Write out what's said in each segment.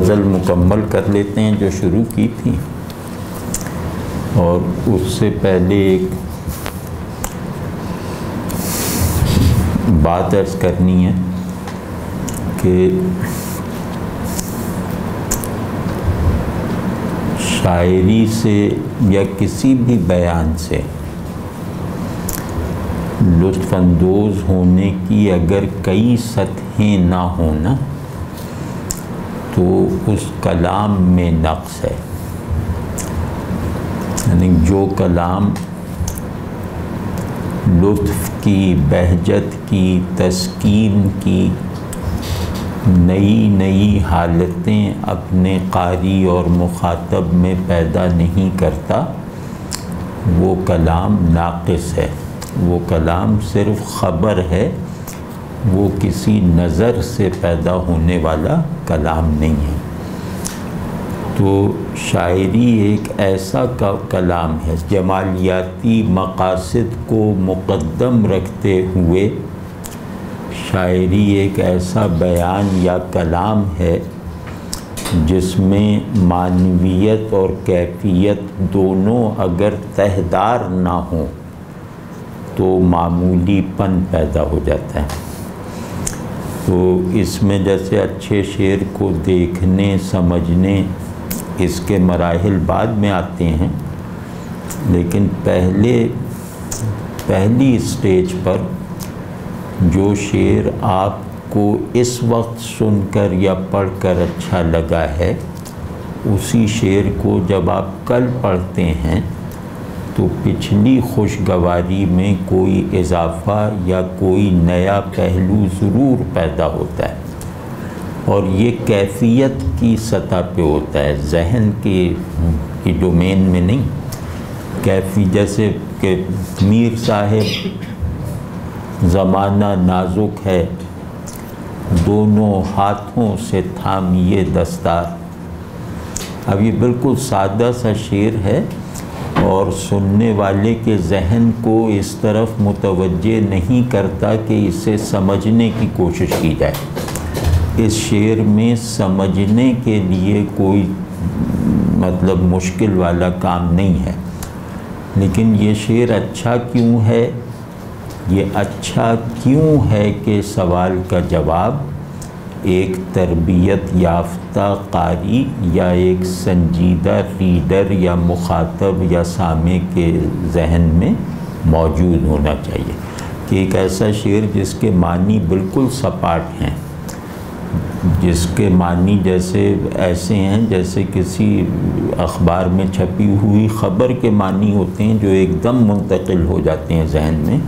غزل مکمل کر لیتے ہیں جو شروع کی تھی، اور اس سے پہلے ایک بات عرض کرنی ہے کہ شاعری سے یا کسی بھی بیان سے لطف اندوز ہونے کی اگر کئی سطحیں نہ ہونا تو اس کلام میں نقص ہے. یعنی جو کلام لطف کی، بہجت کی، تسکین کی نئی نئی حالتیں اپنے قاری اور مخاطب میں پیدا نہیں کرتا، وہ کلام ناقص ہے. وہ کلام صرف خبر ہے، وہ کسی نظر سے پیدا ہونے والا کلام نہیں ہے. تو شاعری ایک ایسا کلام ہے، جمالیاتی مقاصد کو مقدم رکھتے ہوئے شاعری ایک ایسا بیان یا کلام ہے جس میں معنویت اور کیفیت دونوں اگر تہدار نہ ہوں تو معمولی پن پیدا ہو جاتا ہے. تو اس میں جیسے اچھے شعر کو دیکھنے سمجھنے اس کے مراحل بعد میں آتے ہیں، لیکن پہلی اسٹیج پر جو شعر آپ کو اس وقت سن کر یا پڑھ کر اچھا لگا ہے، اسی شعر کو جب آپ کل پڑھتے ہیں تو پچھلی خوشگواری میں کوئی اضافہ یا کوئی نیا پہلو ضرور پیدا ہوتا ہے، اور یہ کیفیت کی سطح پہ ہوتا ہے، ذہن کی ڈومین میں نہیں. جیسے کہ میر صاحب زمانہ نازک ہے، دونوں ہاتھوں سے تھامیے دستار. اب یہ بالکل سادہ سا شعر ہے اور سننے والے کے ذہن کو اس طرف متوجہ نہیں کرتا کہ اسے سمجھنے کی کوشش کی جائے. اس شعر میں سمجھنے کے لیے کوئی مطلب مشکل والا کام نہیں ہے. لیکن یہ شعر اچھا کیوں ہے؟ یہ اچھا کیوں ہے کہ سوال کا جواب ایک تربیت یافتہ قاری یا ایک سنجیدہ ریڈر یا مخاطب یا سامع کے ذہن میں موجود ہونا چاہیے. کہ ایک ایسا شعر جس کے معنی بالکل سپاٹ ہیں، جس کے معنی جیسے ایسے ہیں جیسے کسی اخبار میں چھپی ہوئی خبر کے معنی ہوتے ہیں، جو ایک دم منتقل ہو جاتے ہیں ذہن میں،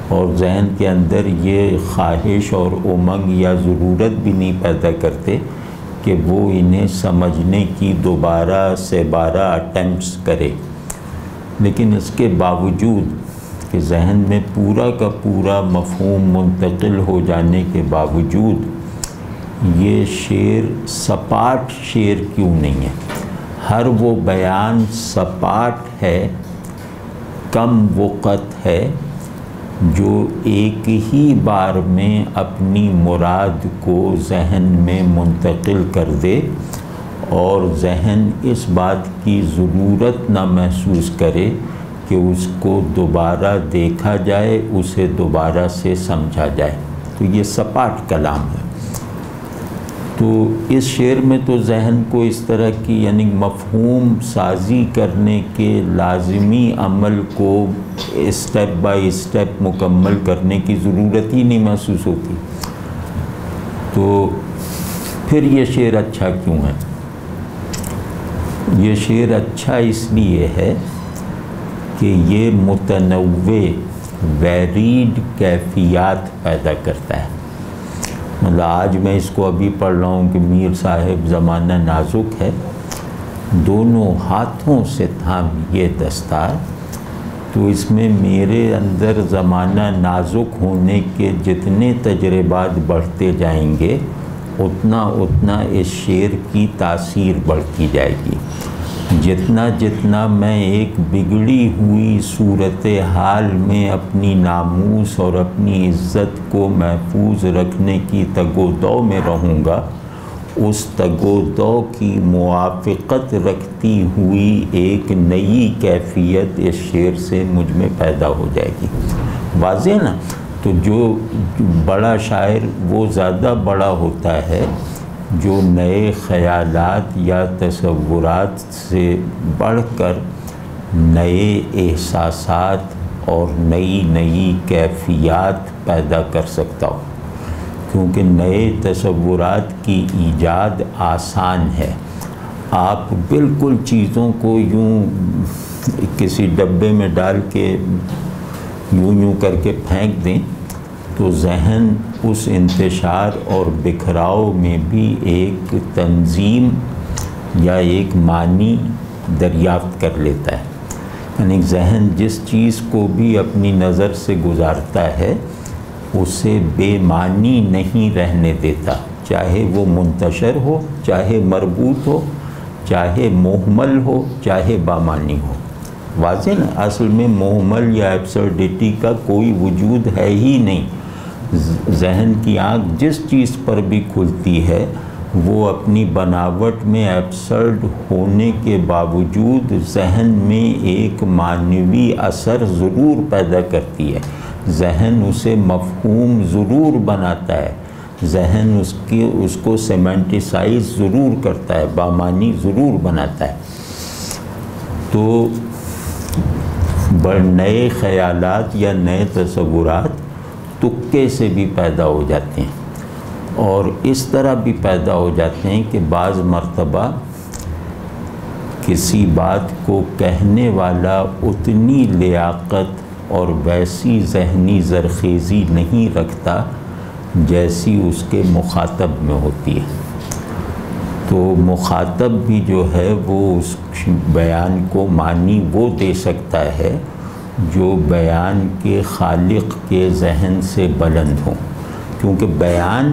اور ذہن کے اندر یہ خواہش اور امنگ یا ضرورت بھی نہیں پیدا کرتے کہ وہ انہیں سمجھنے کی دوبارہ سے بارہ اٹیمپٹس کرے. لیکن اس کے باوجود کہ ذہن میں پورا کا پورا مفہوم منتقل ہو جانے کے باوجود یہ شعر سپاٹ شعر کیوں نہیں ہے؟ ہر وہ بیان سپاٹ ہے، کم وقت ہے، جو ایک ہی بار میں اپنی مراد کو ذہن میں منتقل کر دے اور ذہن اس بات کی ضرورت نہ محسوس کرے کہ اس کو دوبارہ دیکھا جائے، اسے دوبارہ سے سمجھا جائے. تو یہ سپاٹ کلام ہے. تو اس شعر میں تو ذہن کو اس طرح کی یعنی مفہوم سازی کرنے کے لازمی عمل کو اسٹیپ بائی اسٹیپ مکمل کرنے کی ضرورت ہی نہیں محسوس ہوتی. تو پھر یہ شعر اچھا کیوں ہے؟ یہ شعر اچھا اس لیے ہے کہ یہ متنوع ویریڈ کیفیات پیدا کرتا ہے. مطلب آج میں اس کو ابھی پڑھ رہا ہوں کہ میر صاحب زمانہ نازک ہے، دونوں ہاتھوں سے تھام یہ دستار. تو اس میں میرے اندر زمانہ نازک ہونے کے جتنے تجربات بڑھتے جائیں گے اتنا اس شعر کی تاثیر بڑھتی جائے گی. جتنا میں ایک بگڑی ہوئی صورتحال میں اپنی ناموس اور اپنی عزت کو محفوظ رکھنے کی تگ و دو میں رہوں گا، اس تگ و دو کی موافقت رکھتی ہوئی ایک نئی کیفیت اس شعر سے مجھ میں پیدا ہو جائے گی۔ واضح نا؟ تو جو بڑا شاعر وہ زیادہ بڑا ہوتا ہے جو نئے خیالات یا تصورات سے بڑھ کر نئے احساسات اور نئی کیفیات پیدا کر سکتا ہو، کیونکہ نئے تصورات کی ایجاد آسان ہے۔ آپ بالکل چیزوں کو یوں کسی ڈبے میں ڈال کے یوں کر کے پھینک دیں تو ذہن اس انتشار اور بکھراؤ میں بھی ایک تنظیم یا ایک معنی دریافت کر لیتا ہے۔ یعنی ذہن جس چیز کو بھی اپنی نظر سے گزارتا ہے اسے بے معنی نہیں رہنے دیتا، چاہے وہ منتشر ہو، چاہے مربوط ہو، چاہے محمل ہو، چاہے بامانی ہو۔ واضح نا؟ اصل میں محمل یا ایبسرڈیٹی کا کوئی وجود ہے ہی نہیں۔ ذہن کی آنکھ جس چیز پر بھی کھلتی ہے وہ اپنی بناوٹ میں ایبسرڈ ہونے کے باوجود ذہن میں ایک معنوی اثر ضرور پیدا کرتی ہے، ذہن اسے مفہوم ضرور بناتا ہے، ذہن اس کو سیمنٹیسائز ضرور کرتا ہے، بامانی ضرور بناتا ہے۔ تو نئے خیالات یا نئے تصورات تکے سے بھی پیدا ہو جاتے ہیں، اور اس طرح بھی پیدا ہو جاتے ہیں کہ بعض مرتبہ کسی بات کو کہنے والا اتنی لیاقت اور ویسی ذہنی زرخیزی نہیں رکھتا جیسی اس کے مخاطب میں ہوتی ہے۔ تو مخاطب بھی جو ہے وہ اس بیان کو معنی وہ دے سکتا ہے جو بیان کے خالق کے ذہن سے بلند ہوں، کیونکہ بیان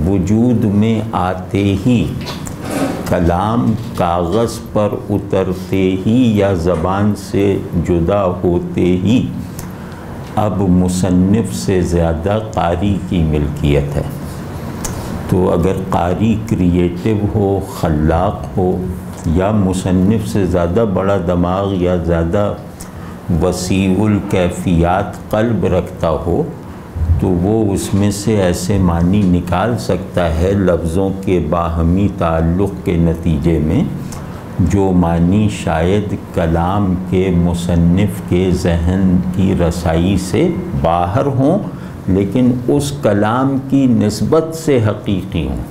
وجود میں آتے ہی، کلام کاغذ پر اترتے ہی یا زبان سے جدا ہوتے ہی اب مصنف سے زیادہ قاری کی ملکیت ہے۔ تو اگر قاری کریٹو ہو، خلاق ہو، یا مصنف سے زیادہ بڑا دماغ یا زیادہ وسیع الکیفیات قلب رکھتا ہو تو وہ اس میں سے ایسے معنی نکال سکتا ہے لفظوں کے باہمی تعلق کے نتیجے میں جو معنی شاید کلام کے مصنف کے ذہن کی رسائی سے باہر ہوں لیکن اس کلام کی نسبت سے حقیقی ہوں۔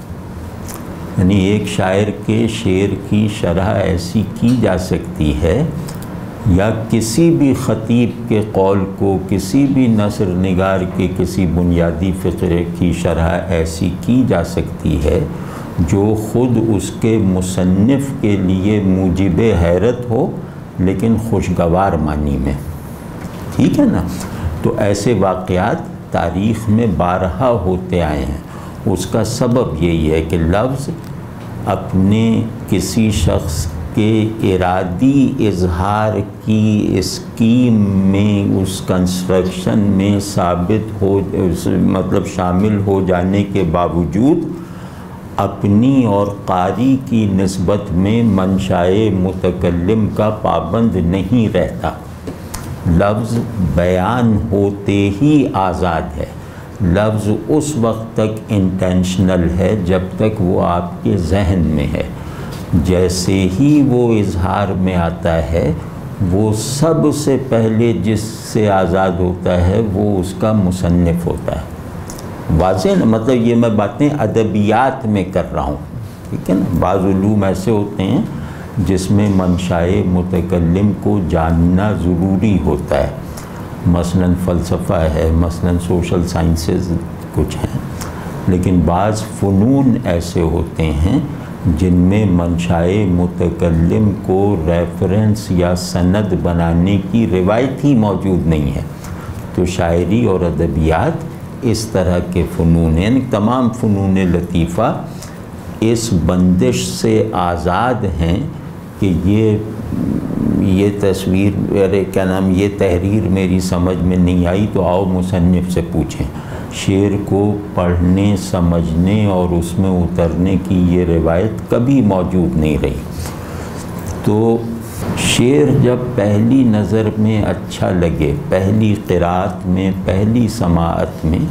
یعنی ایک شاعر کے شعر کی شرح ایسی کی جا سکتی ہے یا کسی بھی خطیب کے قول کو، کسی بھی نثر نگار کے کسی بنیادی فقرے کی شرح ایسی کی جا سکتی ہے جو خود اس کے مصنف کے لیے موجب حیرت ہو لیکن خوشگوار معنی میں۔ ٹھیک ہے نا؟ تو ایسے واقعات تاریخ میں بارہا ہوتے آئے ہیں۔ اس کا سبب یہی ہے کہ لفظ اپنے کسی شخص کے ارادی اظہار کی اسکیم میں، اس کنسٹرکشن میں ثابت ہو، مطلب شامل ہو جانے کے باوجود اپنی اور قاری کی نسبت میں منشائے متکلم کا پابند نہیں رہتا۔ لفظ بیان ہوتے ہی آزاد ہے، لفظ اس وقت تک انٹینشنل ہے جب تک وہ آپ کے ذہن میں ہے، جیسے ہی وہ اظہار میں آتا ہے وہ سب سے پہلے جس سے آزاد ہوتا ہے وہ اس کا مصنف ہوتا ہے۔ واضح نا؟ مطلب یہ میں باتیں ادبیات میں کر رہا ہوں، ٹھیک ہے نا؟ بعض علوم ایسے ہوتے ہیں جس میں منشائے متکلم کو جاننا ضروری ہوتا ہے، مثلا فلسفہ ہے، مثلا سوشل سائنسز کچھ ہیں، لیکن بعض فنون ایسے ہوتے ہیں جن میں منشائے متکلم کو ریفرنس یا سند بنانے کی روایت ہی موجود نہیں ہے۔ تو شاعری اور ادبیات اس طرح کے فنون ہیں، تمام فنون لطیفہ اس بندش سے آزاد ہیں کہ یہ تصویر، کیا نام، یہ تحریر میری سمجھ میں نہیں آئی تو آؤ مصنف سے پوچھیں، شعر کو پڑھنے سمجھنے اور اس میں اترنے کی یہ روایت کبھی موجود نہیں رہی۔ تو شعر جب پہلی نظر میں اچھا لگے، پہلی قرأت میں، پہلی سماعت میں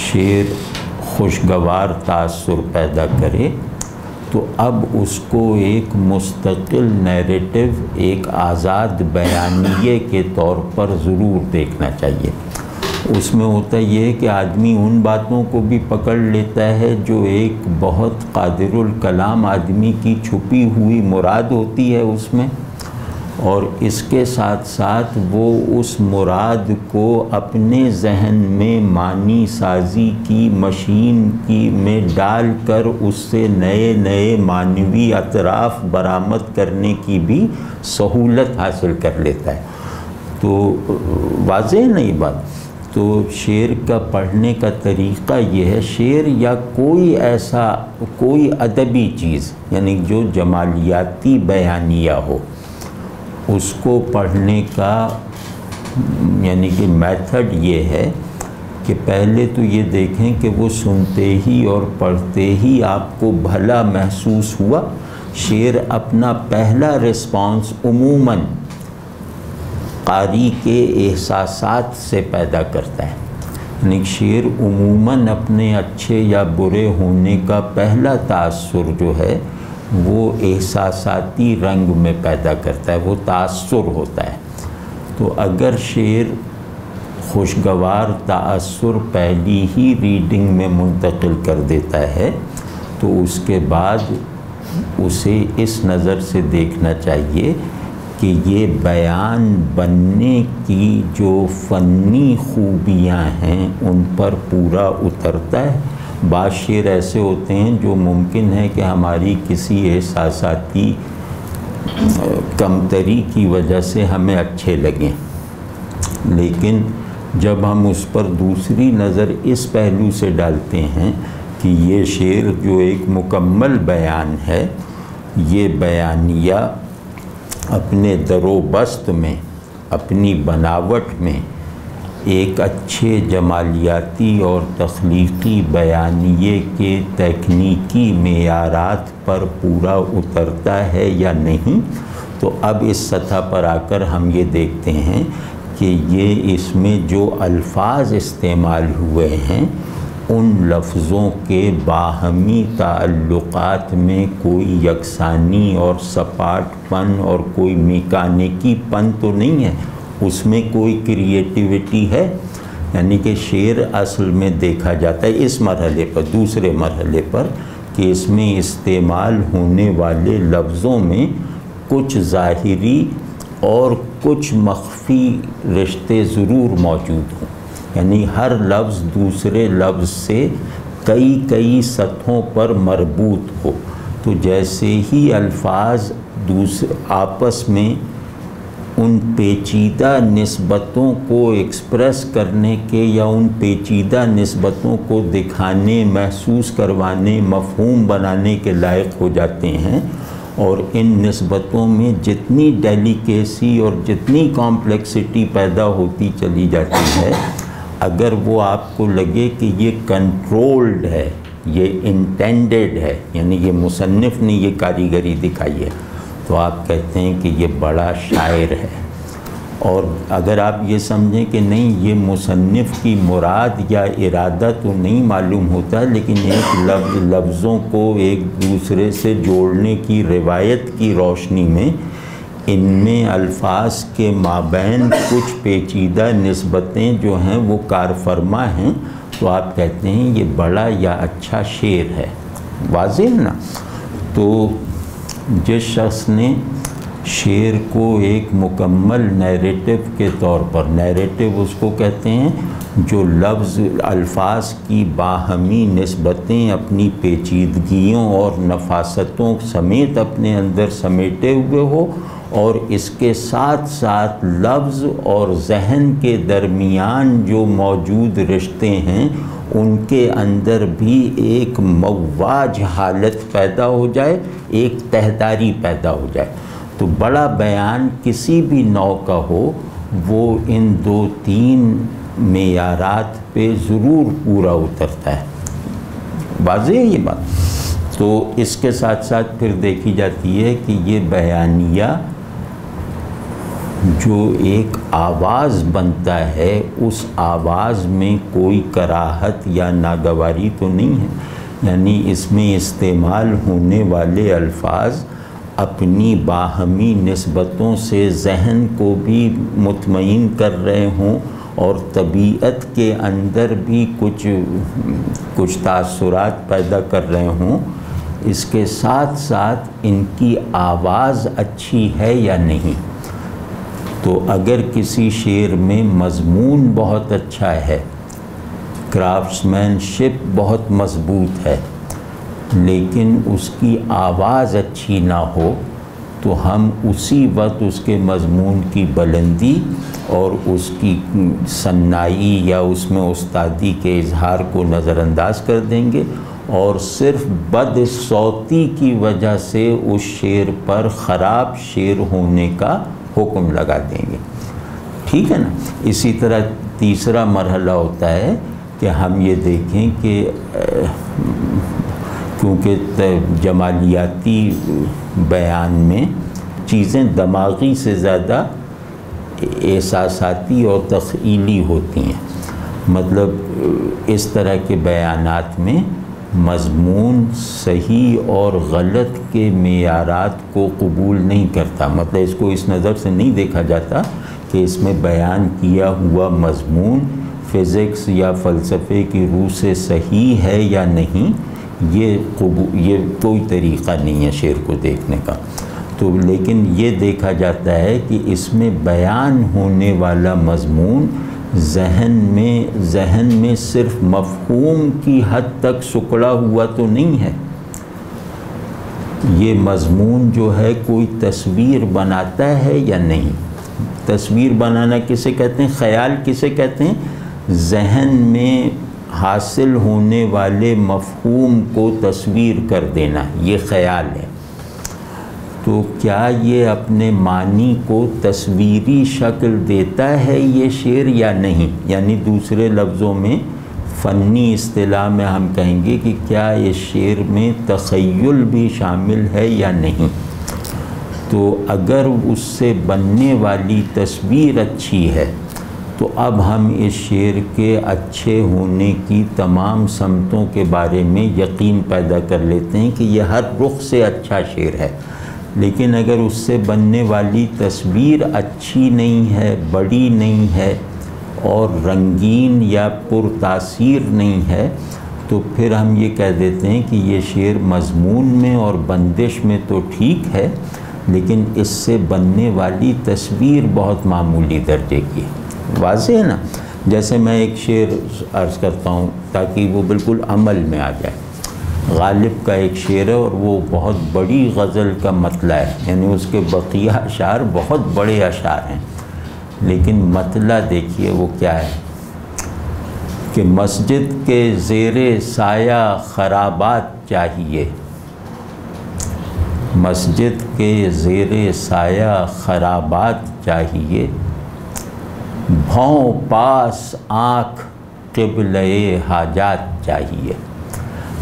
شعر خوشگوار تاثر پیدا کرے تو اب اس کو ایک مستقل نیریٹو، ایک آزاد بیانیے کے طور پر ضرور دیکھنا چاہیے۔ اس میں ہوتا یہ ہے کہ آدمی ان باتوں کو بھی پکڑ لیتا ہے جو ایک بہت قادر الکلام آدمی کی چھپی ہوئی مراد ہوتی ہے اس میں، اور اس کے ساتھ ساتھ وہ اس مراد کو اپنے ذہن میں معنی سازی کی مشین میں ڈال کر اس سے نئے نئے معنوی اطراف برآمد کرنے کی بھی سہولت حاصل کر لیتا ہے۔ تو واضح نہیں بات؟ تو شعر کا پڑھنے کا طریقہ یہ ہے، شعر یا کوئی ادبی چیز یعنی جو جمالیاتی بیانیہ ہو، اس کو پڑھنے کا یعنی کہ میتھڈ یہ ہے کہ پہلے تو یہ دیکھیں کہ وہ سنتے ہی اور پڑھتے ہی آپ کو بھلا محسوس ہوا۔ شعر اپنا پہلا رسپانس عموماً قاری کے احساسات سے پیدا کرتا ہے، یعنی شعر عموماً اپنے اچھے یا برے ہونے کا پہلا تاثر جو ہے وہ احساساتی رنگ میں پیدا کرتا ہے، وہ تاثر ہوتا ہے۔ تو اگر شعر خوشگوار تاثر پہلی ہی ریڈنگ میں منتقل کر دیتا ہے تو اس کے بعد اسے اس نظر سے دیکھنا چاہیے کہ یہ بیان بننے کی جو فنی خوبیاں ہیں ان پر پورا اترتا ہے۔ بعض شعر ایسے ہوتے ہیں جو ممکن ہے کہ ہماری کسی احساساتی کمتری کی وجہ سے ہمیں اچھے لگیں، لیکن جب ہم اس پر دوسری نظر اس پہلو سے ڈالتے ہیں کہ یہ شعر جو ایک مکمل بیان ہے، یہ بیانیہ اپنے در و بست میں، اپنی بناوٹ میں ایک اچھے جمالیاتی اور تخلیقی بیانیے کے تکنیکی معیارات پر پورا اترتا ہے یا نہیں، تو اب اس سطح پر آ کر ہم یہ دیکھتے ہیں کہ یہ اس میں جو الفاظ استعمال ہوئے ہیں ان لفظوں کے باہمی تعلقات میں کوئی یکسانی اور سپاٹ پن اور کوئی میکانیکی پن تو نہیں ہے، اس میں کوئی کریٹیوٹی ہے، یعنی کہ شعر اصل میں دیکھا جاتا ہے اس مرحلے پر، دوسرے مرحلے پر، کہ اس میں استعمال ہونے والے لفظوں میں کچھ ظاہری اور کچھ مخفی رشتے ضرور موجود ہوں، یعنی ہر لفظ دوسرے لفظ سے کئی سطحوں پر مربوط ہو۔ تو جیسے ہی الفاظ آپس میں ان پیچیدہ نسبتوں کو ایکسپریس کرنے کے یا ان پیچیدہ نسبتوں کو دکھانے، محسوس کروانے، مفہوم بنانے کے لائق ہو جاتے ہیں، اور ان نسبتوں میں جتنی ڈیلیکیسی اور جتنی کمپلیکسٹی پیدا ہوتی چلی جاتی ہے، اگر وہ آپ کو لگے کہ یہ کنٹرولڈ ہے، یہ انٹینڈڈ ہے، یعنی یہ مصنف نے یہ کاریگری دکھائی ہے، تو آپ کہتے ہیں کہ یہ بڑا شاعر ہے۔ اور اگر آپ یہ سمجھیں کہ نہیں، یہ مصنف کی مراد یا ارادہ تو نہیں معلوم ہوتا، لیکن ایک لفظوں کو ایک دوسرے سے جوڑنے کی روایت کی روشنی میں ان میں الفاظ کے مابین کچھ پیچیدہ نسبتیں جو ہیں وہ کار فرما ہیں، تو آپ کہتے ہیں یہ بڑا یا اچھا شعر ہے۔ واضح نا؟ تو جس شخص نے شعر کو ایک مکمل نیریٹو کے طور پر، نیریٹو اس کو کہتے ہیں جو لفظ الفاظ کی باہمی نسبتیں اپنی پیچیدگیوں اور نفاستوں سمیت اپنے اندر سمیٹے ہوئے ہو، اور اس کے ساتھ ساتھ لفظ اور ذہن کے درمیان جو موجود رشتے ہیں ان کے اندر بھی ایک مواج حالت پیدا ہو جائے، ایک تہداری پیدا ہو جائے۔ تو بڑا بیان کسی بھی نوع کا ہو، وہ ان 2-3 معیارات پہ ضرور پورا اترتا ہے. واضح ہے یہ بات. تو اس کے ساتھ ساتھ پھر دیکھی جاتی ہے کہ یہ بیانیہ جو ایک آواز بنتا ہے اس آواز میں کوئی کراہت یا ناگواری تو نہیں ہے. یعنی اس میں استعمال ہونے والے الفاظ اپنی باہمی نسبتوں سے ذہن کو بھی مطمئن کر رہے ہوں اور طبیعت کے اندر بھی کچھ تاثرات پیدا کر رہے ہوں. اس کے ساتھ ساتھ ان کی آواز اچھی ہے یا نہیں. تو اگر کسی شعر میں مضمون بہت اچھا ہے، کرافٹس مین شپ بہت مضبوط ہے، لیکن اس کی آواز اچھی نہ ہو تو ہم اسی وقت اس کے مضمون کی بلندی اور اس کی صنائی یا اس میں استادی کے اظہار کو نظر انداز کر دیں گے اور صرف بد صوتی کی وجہ سے اس شعر پر خراب شعر ہونے کا حکم لگا دیں گے. ٹھیک ہے نا. اسی طرح تیسرا مرحلہ ہوتا ہے کہ ہم یہ دیکھیں کہ کیونکہ جمالیاتی بیان میں چیزیں دماغی سے زیادہ احساساتی اور تخیلی ہوتی ہیں. مطلب اس طرح کے بیانات میں مضمون صحیح اور غلط کے معیارات کو قبول نہیں کرتا. مطلب اس کو اس نظر سے نہیں دیکھا جاتا کہ اس میں بیان کیا ہوا مضمون فزکس یا فلسفے کی روح سے صحیح ہے یا نہیں. یہ کوئی طریقہ نہیں ہے شعر کو دیکھنے کا. تو لیکن یہ دیکھا جاتا ہے کہ اس میں بیان ہونے والا مضمون ذہن میں صرف مفہوم کی حد تک سکڑا ہوا تو نہیں ہے. یہ مضمون جو ہے کوئی تصویر بناتا ہے یا نہیں. تصویر بنانا کسے کہتے ہیں؟ خیال کسے کہتے ہیں؟ ذہن میں حاصل ہونے والے مفہوم کو تصویر کر دینا، یہ خیال ہے. تو کیا یہ اپنے معنی کو تصویری شکل دیتا ہے یہ شعر یا نہیں؟ یعنی دوسرے لفظوں میں فنی اصطلاح میں ہم کہیں گے کہ کیا اس شعر میں تخیل بھی شامل ہے یا نہیں. تو اگر اس سے بننے والی تصویر اچھی ہے تو اب ہم اس شعر کے اچھے ہونے کی تمام سمتوں کے بارے میں یقین پیدا کر لیتے ہیں کہ یہ ہر رخ سے اچھا شعر ہے. لیکن اگر اس سے بننے والی تصویر اچھی نہیں ہے، بڑی نہیں ہے اور رنگین یا پرتاثیر نہیں ہے تو پھر ہم یہ کہہ دیتے ہیں کہ یہ شعر مضمون میں اور بندش میں تو ٹھیک ہے لیکن اس سے بننے والی تصویر بہت معمولی درجے کی ہے. واضح ہے نا. جیسے میں ایک شعر عرض کرتا ہوں تاکہ وہ بالکل عمل میں آ جائے. غالب کا ایک شعر ہے اور وہ بہت بڑی غزل کا مطلع ہے. یعنی اس کے بقیہ اشعار بہت بڑے اشعار ہیں لیکن مطلع دیکھیے وہ کیا ہے کہ مسجد کے زیر سایہ خرابات چاہیے. مسجد کے زیر سایہ خرابات چاہیے، بھوں پاس آنکھ قبلہ حاجات چاہیے.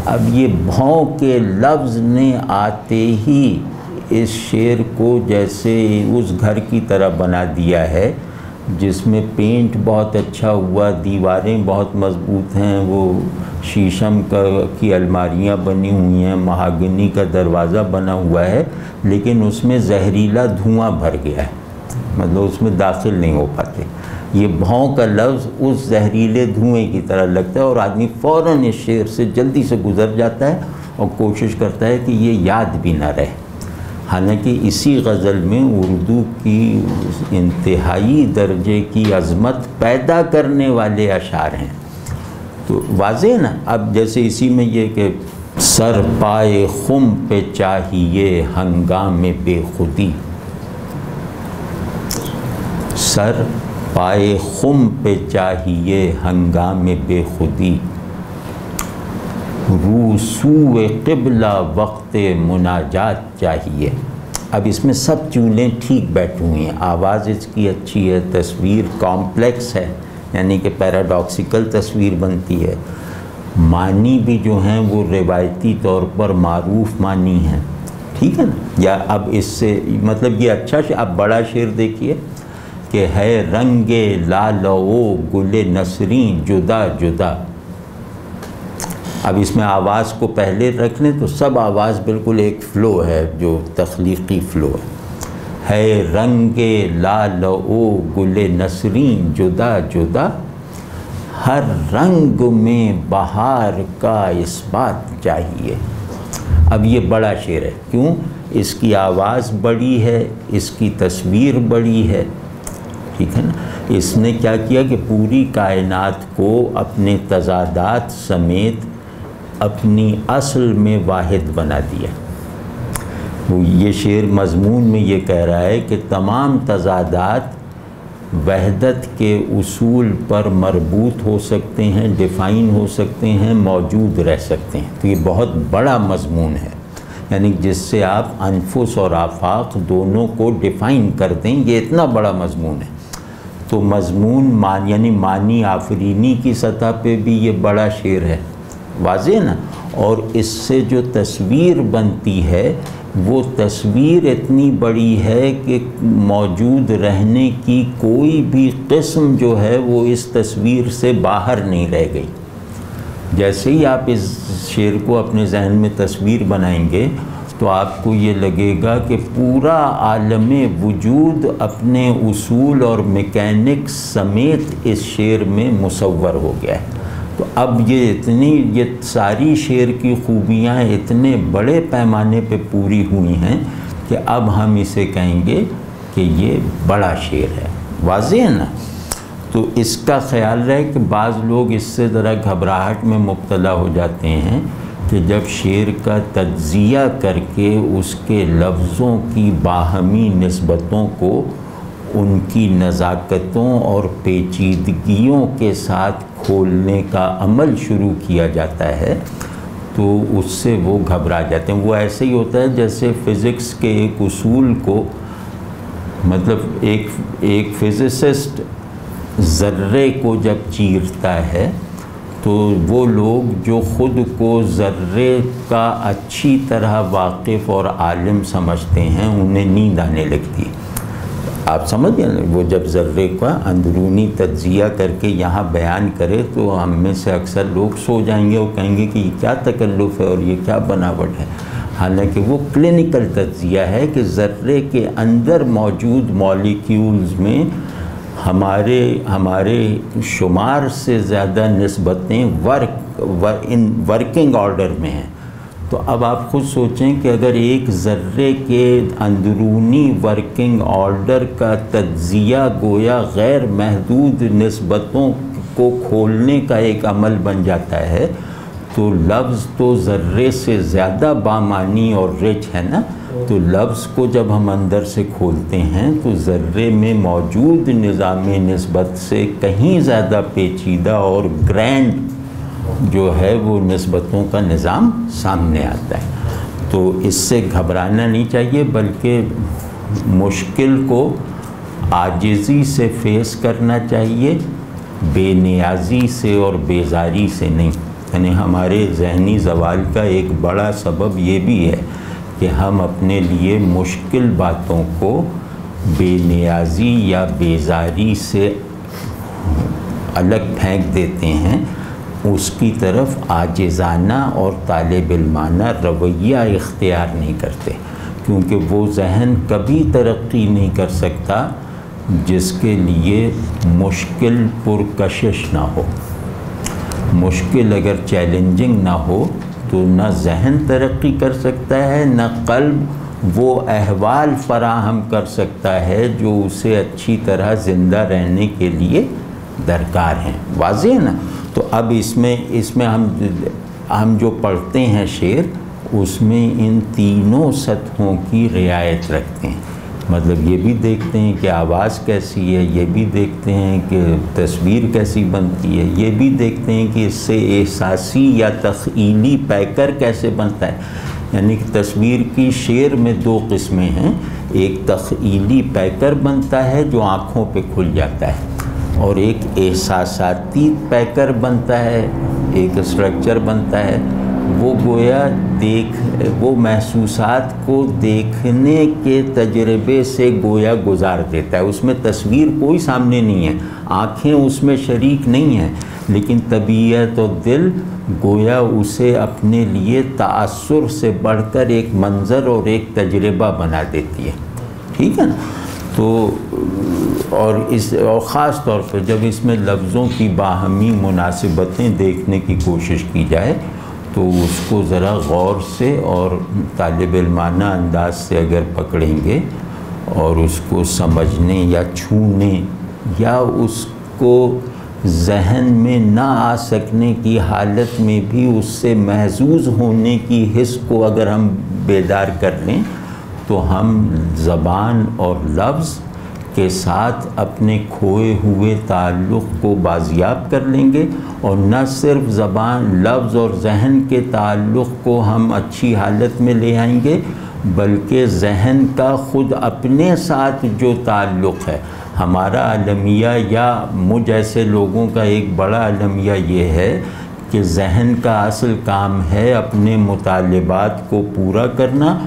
اب یہ بھوں کے لفظ نے آتے ہی اس شعر کو جیسے اس گھر کی طرح بنا دیا ہے جس میں پینٹ بہت اچھا ہوا، دیواریں بہت مضبوط ہیں، وہ شیشم کی الماریاں بنی ہوئی ہیں، مہاگنی کا دروازہ بنا ہوا ہے لیکن اس میں زہریلا دھواں بھر گیا ہے. مطلب اس میں داخل نہیں ہو پاتے. یہ بھوں کا لفظ اس زہریلے دھوئیں کی طرح لگتا ہے اور آدمی فوراً اس شعر سے جلدی سے گزر جاتا ہے اور کوشش کرتا ہے کہ یہ یاد بھی نہ رہے. حالانکہ اسی غزل میں اردو کی انتہائی درجے کی عظمت پیدا کرنے والے اشعار ہیں. تو واضح نا. اب جیسے اسی میں یہ کہ سر پائے خم پہ چاہیے ہنگام بے خودی، سر پائے خم پہ چاہیے ہنگام بے خودی، رو سوئے قبلہ وقت مناجات چاہیے. اب اس میں سب چولیں ٹھیک بیٹھی ہوئی ہیں، آواز اس کی اچھی ہے، تصویر کمپلیکس ہے یعنی کہ پیراڈاکسیکل تصویر بنتی ہے. معنی بھی جو ہیں وہ روایتی طور پر معروف معنی ہیں, ٹھیک ہے نا. یا اب اس سے مطلب یہ اچھا اب بڑا شعر دیکھیے کہ ہے رنگ لالو گل نسرین جدا جدا. اب اس میں آواز کو پہلے رکھ لیں تو سب آواز بالکل ایک فلو ہے جو تخلیقی فلو ہے رنگ لالو گل نسرین جدا جدا ہر رنگ میں بہار کا اس بات چاہیے. اب یہ بڑا شعر ہے, کیوں؟ اس کی آواز بڑی ہے, اس کی تصویر بڑی ہے, ٹھیک ہے نا. اس نے کیا کیا کہ پوری کائنات کو اپنے تضادات سمیت اپنی اصل میں واحد بنا دیا. یہ شعر مضمون میں یہ کہہ رہا ہے کہ تمام تضادات وحدت کے اصول پر مربوط ہو سکتے ہیں, ڈیفائن ہو سکتے ہیں, موجود رہ سکتے ہیں. تو یہ بہت بڑا مضمون ہے, یعنی جس سے آپ انفس اور آفاق دونوں کو ڈیفائن کر دیں, یہ اتنا بڑا مضمون ہے. تو مضمون یعنی معنی آفرینی کی سطح پہ بھی یہ بڑا شعر ہے, واضح نا. اور اس سے جو تصویر بنتی ہے وہ تصویر اتنی بڑی ہے کہ موجود رہنے کی کوئی بھی قسم جو ہے وہ اس تصویر سے باہر نہیں رہ گئی. جیسے ہی آپ اس شعر کو اپنے ذہن میں تصویر بنائیں گے تو آپ کو یہ لگے گا کہ پورا عالم وجود اپنے اصول اور میکینکس سمیت اس شعر میں مصور ہو گیا ہے. تو اب یہ ساری شعر کی خوبیاں اتنے بڑے پیمانے پہ پوری ہوئی ہیں کہ اب ہم اسے کہیں گے کہ یہ بڑا شعر ہے, واضح ہے نا. تو اس کا خیال رہے کہ بعض لوگ اس سے ذرا گھبراہٹ میں مبتلا ہو جاتے ہیں کہ جب شعر کا تجزیہ کر کے اس کے لفظوں کی باہمی نسبتوں کو ان کی نزاکتوں اور پیچیدگیوں کے ساتھ کھولنے کا عمل شروع کیا جاتا ہے تو اس سے وہ گھبرا جاتے ہیں. وہ ایسے ہی ہوتا ہے جیسے فزکس کے ایک اصول کو, مطلب ایک فزسسٹ ذرے کو جب چیرتا ہے تو وہ لوگ جو خود کو ذرے کا اچھی طرح واقف اور عالم سمجھتے ہیں انہیں نیند آنے لگتی ہے. آپ سمجھ گئے نا, وہ جب ذرے کا اندرونی تجزیہ کر کے یہاں بیان کرے تو ہم میں سے اکثر لوگ سو جائیں گے اور کہیں گے کہ یہ کیا تکلف ہے اور یہ کیا بناوٹ ہے. حالانکہ وہ کلینکل تجزیہ ہے کہ ذرے کے اندر موجود مالیکیولز میں ہمارے شمار سے زیادہ نسبتیں ورکنگ آرڈر میں ہیں. تو اب آپ خود سوچیں کہ اگر ایک ذرے کے اندرونی ورکنگ آرڈر کا تجزیہ گویا غیر محدود نسبتوں کو کھولنے کا ایک عمل بن جاتا ہے تو لفظ تو ذرے سے زیادہ بامعنی اور رچ ہے نا. تو لفظ کو جب ہم اندر سے کھولتے ہیں تو ذرے میں موجود نظام نسبت سے کہیں زیادہ پیچیدہ اور گرینڈ جو ہے وہ نسبتوں کا نظام سامنے آتا ہے. تو اس سے گھبرانا نہیں چاہیے بلکہ مشکل کو عاجزی سے فیس کرنا چاہیے, بے نیازی سے اور بیزاری سے نہیں. یعنی ہمارے ذہنی زوال کا ایک بڑا سبب یہ بھی ہے کہ ہم اپنے لیے مشکل باتوں کو بے نیازی یا بیزاری سے الگ پھینک دیتے ہیں, اس کی طرف عاجزانہ اور طالب علمانہ رویہ اختیار نہیں کرتے, کیونکہ وہ ذہن کبھی ترقی نہیں کر سکتا جس کے لیے مشکل پرکشش نہ ہو. مشکل اگر چیلنجنگ نہ ہو تو نہ ذہن ترقی کر سکتا ہے, نہ قلب وہ احوال فراہم کر سکتا ہے جو اسے اچھی طرح زندہ رہنے کے لیے درکار ہیں. واضح ہے نا. تو اب اس میں ہم جو پڑھتے ہیں شعر اس میں ان تینوں سطحوں کی رعایت رکھتے ہیں. مطلب یہ بھی دیکھتے ہیں کہ آواز کیسی ہے, یہ بھی دیکھتے ہیں کہ تصویر کیسی بنتی ہے, یہ بھی دیکھتے ہیں کہ اس سے احساسی یا تخیلی پیکر کیسے بنتا ہے. یعنی کہ تصویر کی شعر میں دو قسمیں ہیں, ایک تخیلی پیکر بنتا ہے جو آنکھوں پہ کھل جاتا ہے, اور ایک احساساتی پیکر بنتا ہے، ایک اسٹرکچر بنتا ہے، وہ گویا وہ محسوسات کو دیکھنے کے تجربے سے گویا گزار دیتا ہے. اس میں تصویر کوئی سامنے نہیں ہے، آنکھیں اس میں شریک نہیں ہیں، لیکن طبیعت و دل گویا اسے اپنے لیے تأثر سے بڑھ کر ایک منظر اور ایک تجربہ بنا دیتی ہے. ٹھیک ہے نا؟ تو اور خاص طور پہ جب اس میں لفظوں کی باہمی مناسبتیں دیکھنے کی کوشش کی جائے تو اس کو ذرا غور سے اور طالب علمانہ انداز سے اگر پکڑیں گے اور اس کو سمجھنے یا چھونے یا اس کو ذہن میں نہ آ سکنے کی حالت میں بھی اس سے محظوظ ہونے کی حس کو اگر ہم بیدار کر لیں تو ہم زبان اور لفظ کے ساتھ اپنے کھوئے ہوئے تعلق کو بازیاب کر لیں گے، اور نہ صرف زبان، لفظ اور ذہن کے تعلق کو ہم اچھی حالت میں لے آئیں گے، بلکہ ذہن کا خود اپنے ساتھ جو تعلق ہے. ہمارا المیہ یا مجھ ایسے لوگوں کا ایک بڑا المیہ یہ ہے کہ ذہن کا اصل کام ہے اپنے مطالبات کو پورا کرنا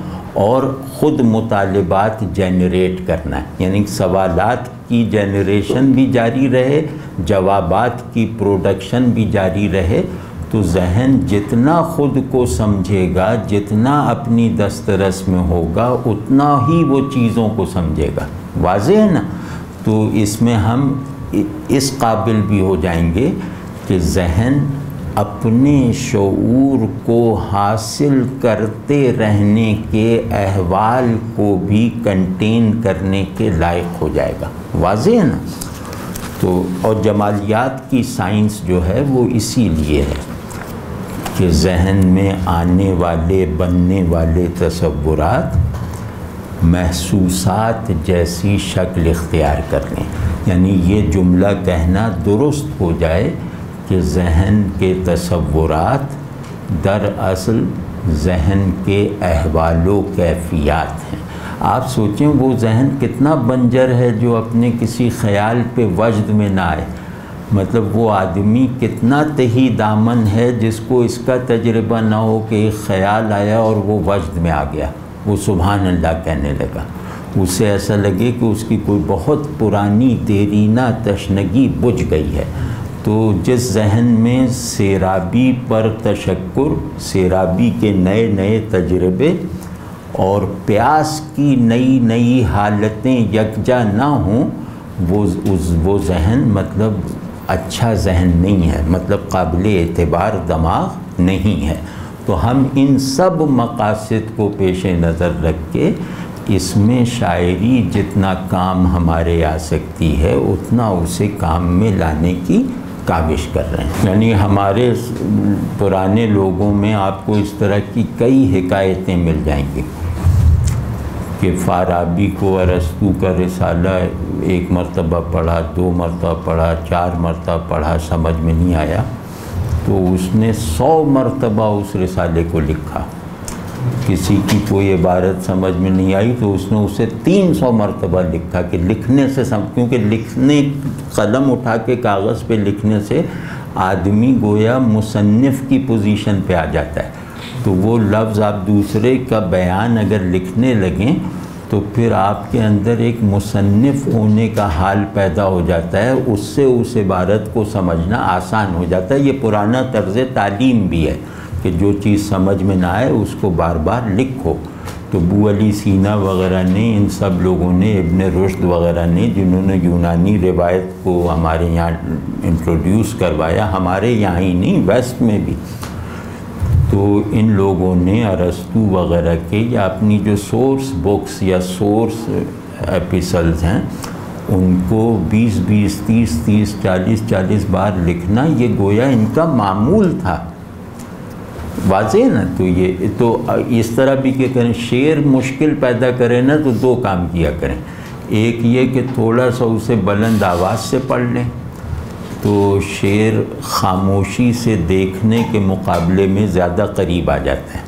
اور خود مطالبات جنریٹ کرنا ہے، یعنی سوالات کی جنریشن بھی جاری رہے، جوابات کی پروڈکشن بھی جاری رہے. تو ذہن جتنا خود کو سمجھے گا، جتنا اپنی دسترس میں ہوگا، اتنا ہی وہ چیزوں کو سمجھے گا. واضح ہے نا؟ تو اس میں ہم اس قابل بھی ہو جائیں گے کہ ذہن اپنے شعور کو حاصل کرتے رہنے کے احوال کو بھی کنٹین کرنے کے لائق ہو جائے گا. واضح ہے نا؟ تو اور جمالیات کی سائنس جو ہے وہ اسی لیے ہے کہ ذہن میں آنے والے بننے والے تصورات محسوسات جیسی شکل اختیار کر لیں. یعنی یہ جملہ کہنا درست ہو جائے کہ ذہن کے تصورات دراصل ذہن کے احوال و کیفیات ہیں. آپ سوچیں وہ ذہن کتنا بنجر ہے جو اپنے کسی خیال پہ وجد میں نہ آئے. مطلب وہ آدمی کتنا تہی دامن ہے جس کو اس کا تجربہ نہ ہو کہ ایک خیال آیا اور وہ وجد میں آ گیا، وہ سبحان اللہ کہنے لگا. اسے ایسا لگے کہ اس کی کوئی بہت پرانی دیرینہ تشنگی بجھ گئی ہے. تو جس ذہن میں سیرابی پر تشکر، سیرابی کے نئے نئے تجربے اور پیاس کی نئی نئی حالتیں یکجا نہ ہوں، وہ ذہن مطلب اچھا ذہن نہیں ہے، مطلب قابل اعتبار دماغ نہیں ہے. تو ہم ان سب مقاصد کو پیش نظر رکھ کے اس میں شاعری جتنا کام ہمارے آ سکتی ہے اتنا اسے کام میں لانے کی کاوش کر رہے ہیں. یعنی ہمارے پرانے لوگوں میں آپ کو اس طرح کی کئی حکایتیں مل جائیں گی کہ فارابی کو ارسطو کا رسالہ ایک مرتبہ پڑھا، 2 مرتبہ پڑھا، 4 مرتبہ پڑھا، سمجھ میں نہیں آیا تو اس نے 100 مرتبہ اس رسالے کو لکھا. کسی کی کوئی عبارت سمجھ میں نہیں آئی تو اس نے اسے 300 مرتبہ لکھا کہ لکھنے سے کیونکہ لکھنے، قلم اٹھا کے کاغذ پہ لکھنے سے آدمی گویا مصنف کی پوزیشن پہ آ جاتا ہے. تو وہ لفظ آپ دوسرے کا بیان اگر لکھنے لگیں تو پھر آپ کے اندر ایک مصنف ہونے کا حال پیدا ہو جاتا ہے، اس سے اس عبارت کو سمجھنا آسان ہو جاتا ہے. یہ پرانا طرز تعلیم بھی ہے کہ جو چیز سمجھ میں نہ آئے اس کو بار بار لکھو. تو ابو علی سینا وغیرہ نے، ان سب لوگوں نے، ابن رشد وغیرہ نے، جنہوں نے یونانی روایت کو ہمارے یہاں انٹروڈیوس کروایا، ہمارے یہاں ہی نہیں ویسٹ میں بھی، تو ان لوگوں نے ارسطو وغیرہ کے یا اپنی جو سورس بکس یا سورس ایپیسلز ہیں ان کو 20 30 40 بار لکھنا یہ گویا ان کا معمول تھا. واضح ہے نا؟ تو یہ تو اس طرح بھی کہ کریں شعر مشکل پیدا کریں نا تو 2 کام کیا کریں. ایک یہ کہ تھوڑا سا اسے بلند آواز سے پڑھ لیں تو شعر خاموشی سے دیکھنے کے مقابلے میں زیادہ قریب آ جاتا ہے.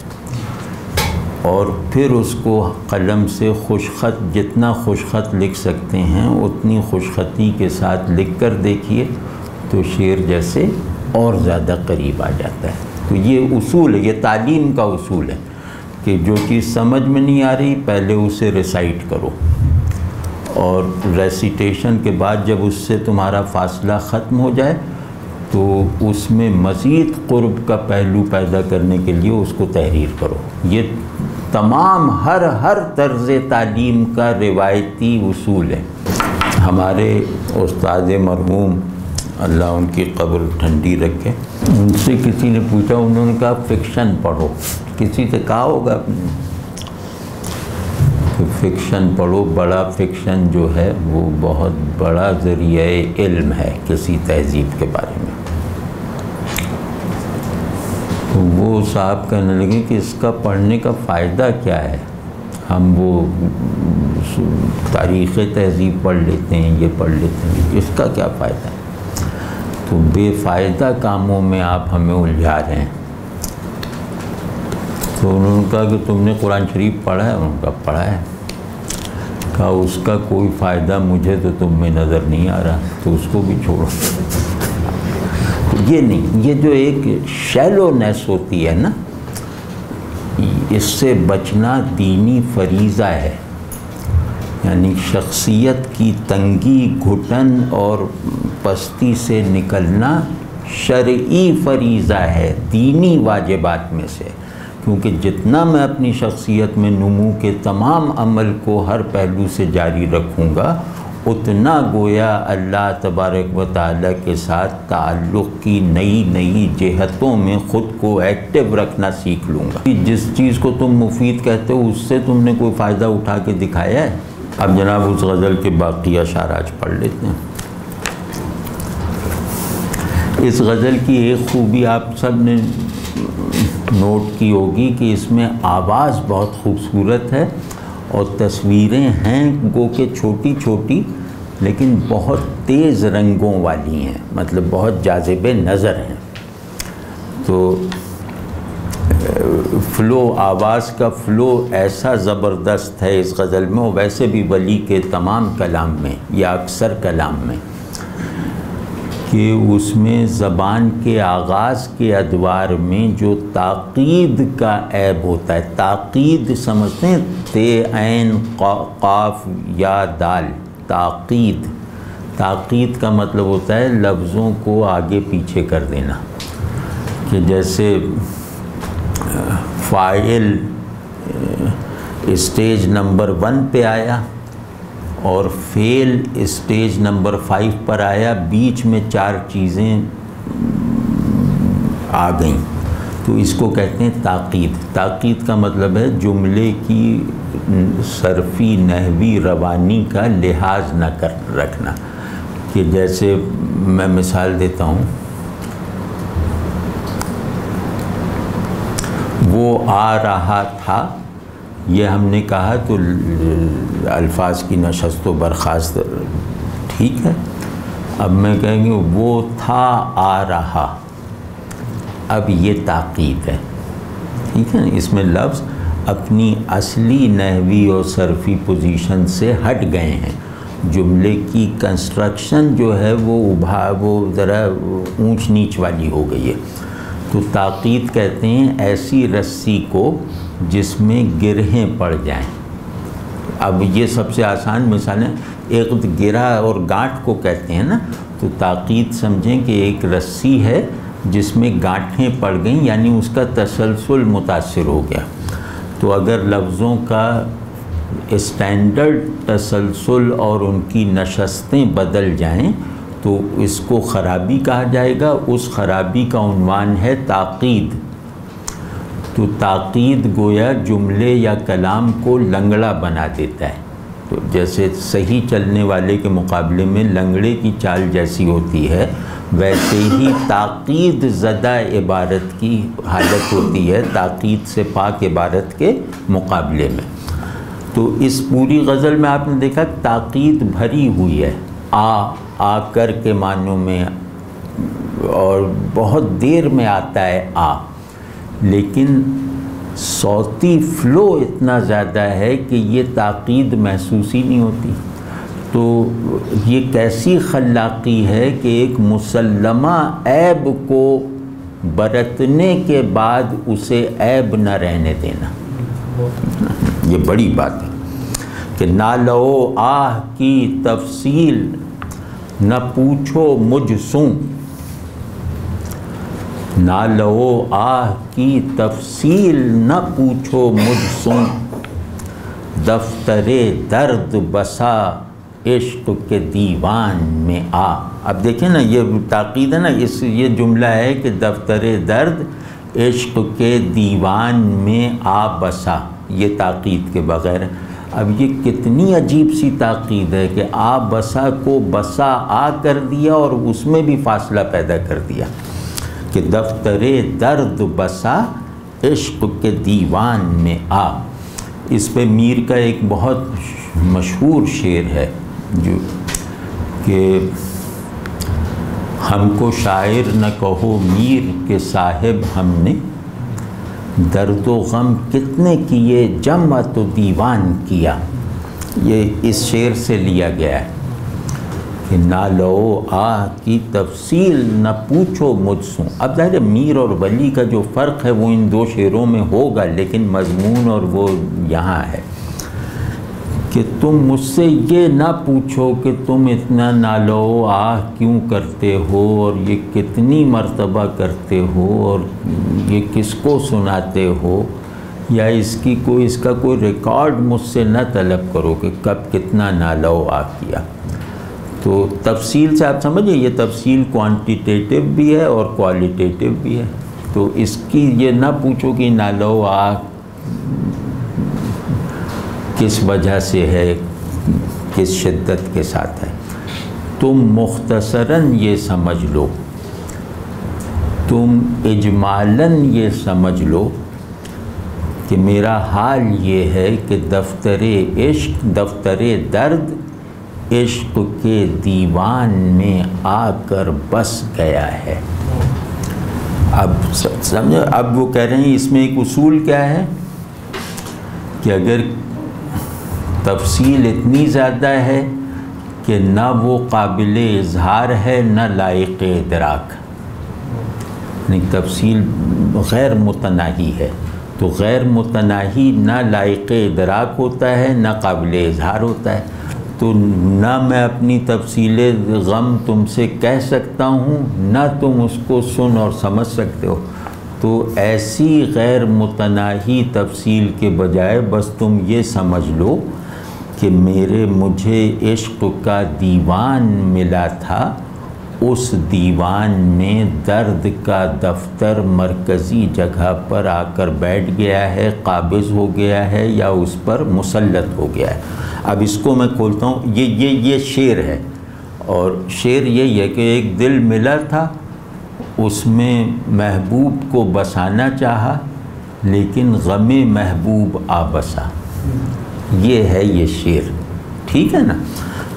اور پھر اس کو قلم سے خوش خط، جتنا خوش خط لکھ سکتے ہیں اتنی خوش خطی کے ساتھ لکھ کر دیکھیے تو شعر جیسے اور زیادہ قریب آ جاتا ہے۔ تو یہ اصول ہے، یہ تعلیم کا اصول ہے کہ جو چیز سمجھ میں نہیں آ رہی پہلے اسے ریسائٹ کرو، اور ریسیٹیشن کے بعد جب اس سے تمہارا فاصلہ ختم ہو جائے تو اس میں مزید قرب کا پہلو پیدا کرنے کے لیے اس کو تحریر کرو۔ یہ تمام ہر طرز تعلیم کا روایتی اصول ہے۔ ہمارے استاد مرحوم اللہ ان کی قبر ٹھنڈی رکھے، ان سے کسی نے پوچھا، انہوں نے کہا فکشن پڑھو۔ کسی سے کہا ہوگا کہ فکشن پڑھو، بڑا فکشن جو ہے وہ بہت بڑا ذریعہ علم ہے کسی تہذیب کے بارے میں۔ تو وہ صاحب کہنے لگے کہ اس کا پڑھنے کا فائدہ کیا ہے؟ ہم وہ تاریخ تہذیب پڑھ لیتے ہیں، یہ پڑھ لیتے ہیں، اس کا کیا فائدہ ہے؟ تو بے فائدہ کاموں میں آپ ہمیں الجھا رہے ہیں۔ تو انہوں نے کہا کہ تم نے قرآن شریف پڑھا ہے؟ انہوں نے کہا پڑھا ہے۔ کہا اس کا کوئی فائدہ مجھے تو تم میں نظر نہیں آ رہا، تو اس کو بھی چھوڑو۔ یہ نہیں، یہ جو ایک شیلونیس ہوتی ہے نا، اس سے بچنا دینی فریضہ ہے، یعنی شخصیت کی تنگی، گھٹن اور پستی سے نکلنا شرعی فریضہ ہے، دینی واجبات میں سے، کیونکہ جتنا میں اپنی شخصیت میں نمو کے تمام عمل کو ہر پہلو سے جاری رکھوں گا اتنا گویا اللہ تبارک و تعالیٰ کے ساتھ تعلق کی نئی جہتوں میں خود کو ایکٹیو رکھنا سیکھ لوں گا۔ جس چیز کو تم مفید کہتے ہو اس سے تم نے کوئی فائدہ اٹھا کے دکھایا ہے؟ اب جناب اس غزل کے باقی اشعار آج پڑھ لیتے ہیں۔ اس غزل کی ایک خوبی آپ سب نے نوٹ کی ہوگی کہ اس میں آواز بہت خوبصورت ہے اور تصویریں ہیں گو کہ چھوٹی چھوٹی لیکن بہت تیز رنگوں والی ہیں، مطلب بہت جاذب نظر ہیں۔ تو فلو، آواز کا فلو ایسا زبردست ہے اس غزل میں، اور ویسے بھی ولی کے تمام کلام میں یا اکثر کلام میں، کہ اس میں زبان کے آغاز کے ادوار میں جو تاقید کا عیب ہوتا ہے، تاقید سمجھتے ہیں، تے عین قاف یا دال، تاقید کا مطلب ہوتا ہے لفظوں کو آگے پیچھے کر دینا، کہ جیسے فاعل اسٹیج نمبر 1 پہ آیا اور فعل اسٹیج نمبر 5 پر آیا، بیچ میں 4 چیزیں آ گئیں، تو اس کو کہتے ہیں تاقید۔ تاقید کا مطلب ہے جملے کی صرفی، نحوی، روانی کا لحاظ نہ رکھنا، کہ جیسے میں مثال دیتا ہوں، وہ آ رہا تھا، یہ ہم نے کہا تو الفاظ کی نشست و برخاست ٹھیک ہے۔ اب میں کہیں گے وہ تھا آ رہا، اب یہ تاقید ہے، ٹھیک ہے۔ اس میں لفظ اپنی اصلی نحوی اور صرفی پوزیشن سے ہٹ گئے ہیں، جملے کی کنسٹرکشن جو ہے وہ ذرا اونچ نیچ والی ہو گئی ہے۔ تو تاقید کہتے ہیں ایسی رسی کو جس میں گرہیں پڑ جائیں۔ اب یہ سب سے آسان مثال ہے، ایک گرہ اور گانٹھ کو کہتے ہیں نا، تو تاقید سمجھیں کہ ایک رسی ہے جس میں گانٹھیں پڑ گئیں، یعنی اس کا تسلسل متاثر ہو گیا۔ تو اگر لفظوں کا اسٹینڈرڈ تسلسل اور ان کی نشستیں بدل جائیں تو اس کو خرابی کہا جائے گا، اس خرابی کا عنوان ہے تاقید۔ تو تاقید گویا جملے یا کلام کو لنگڑا بنا دیتا ہے، تو جیسے صحیح چلنے والے کے مقابلے میں لنگڑے کی چال جیسی ہوتی ہے، ویسے ہی تاقید زدہ عبارت کی حالت ہوتی ہے تاقید سے پاک عبارت کے مقابلے میں۔ تو اس پوری غزل میں آپ نے دیکھا تاقید بھری ہوئی ہے، آ کر کے معنوں میں، اور بہت دیر میں آتا ہے لیکن صوتی فلو اتنا زیادہ ہے کہ یہ تاکید محسوس ہی نہیں ہوتی. تو یہ کیسی خلاقی ہے کہ ایک مسلمہ عیب کو برتنے کے بعد اسے عیب نہ رہنے دینا. یہ بڑی بات ہے کہ نالو آہ کی تفصیل نہ پوچھو مجھ سوں. نالو آہ کی تفصیل نہ پوچھو مجھ سوں. دفتر درد بسا عشق کے دیوان میں آ. اب دیکھیں نا یہ تاکید ہے نا، یہ جملہ ہے کہ دفتر درد عشق کے دیوان میں آ بسا، یہ تاکید کے بغیر. اب یہ کتنی عجیب سی تاکید ہے کہ آ بسا کو بسا آ کر دیا اور اس میں بھی فاصلہ پیدا کر دیا کہ دفتر درد بسا عشق کے دیوان میں آ. اس پہ میر کا ایک بہت مشہور شعر ہے جو کہ ہم کو شاعر نہ کہو میر کے صاحب ہم نے درد و غم کتنے کیے جمع تو دیوان کیا. یہ اس شعر سے لیا گیا ہے کہ نالو آہ کی تفصیل نہ پوچھو مجھ سوں. اب ظاہر میر اور ولی کا جو فرق ہے وہ ان دو شعروں میں ہوگا، لیکن مضمون اور وہ یہاں ہے کہ تم مجھ سے یہ نہ پوچھو کہ تم اتنا نالو آہ کیوں کرتے ہو اور یہ کتنی مرتبہ کرتے ہو اور یہ کس کو سناتے ہو، یا اس کا کوئی ریکارڈ مجھ سے نہ طلب کرو کہ کب کتنا نالو آہ کیا. تو تفصیل سے آپ سمجھیں یہ تفصیل کوانٹیٹیو بھی ہے اور کوالیٹیٹیو بھی ہے. تو اس کی یہ نہ پوچھو کہ نالو آہ کس وجہ سے ہے، کس شدت کے ساتھ ہے. تم مختصراً یہ سمجھ لو، تم اجمالاً یہ سمجھ لو کہ میرا حال یہ ہے کہ دفتر عشق، دفتر درد عشق کے دیوان میں آ کر بس گیا ہے. اب سمجھو، اب وہ کہہ رہے ہیں اس میں ایک اصول کیا ہے کہ اگر تفصیل اتنی زیادہ ہے کہ نہ وہ قابل اظہار ہے نہ لائق ادراک، یعنی تفصیل غیر متناہی ہے، تو غیر متناہی نہ لائق ادراک ہوتا ہے نہ قابل اظہار ہوتا ہے. تو نہ میں اپنی تفصیل غم تم سے کہہ سکتا ہوں نہ تم اس کو سن اور سمجھ سکتے ہو. تو ایسی غیر متناہی تفصیل کے بجائے بس تم یہ سمجھ لو کہ مجھے عشق کا دیوان ملا تھا، اس دیوان میں درد کا دفتر مرکزی جگہ پر آ کر بیٹھ گیا ہے، قابض ہو گیا ہے یا اس پر مسلط ہو گیا ہے. اب اس کو میں کھولتا ہوں، یہ شعر ہے، اور شعر یہی ہے کہ ایک دل ملا تھا، اس میں محبوب کو بسانا چاہا لیکن غم محبوب آ بسا. یہ ہے یہ شعر، ٹھیک ہے نا.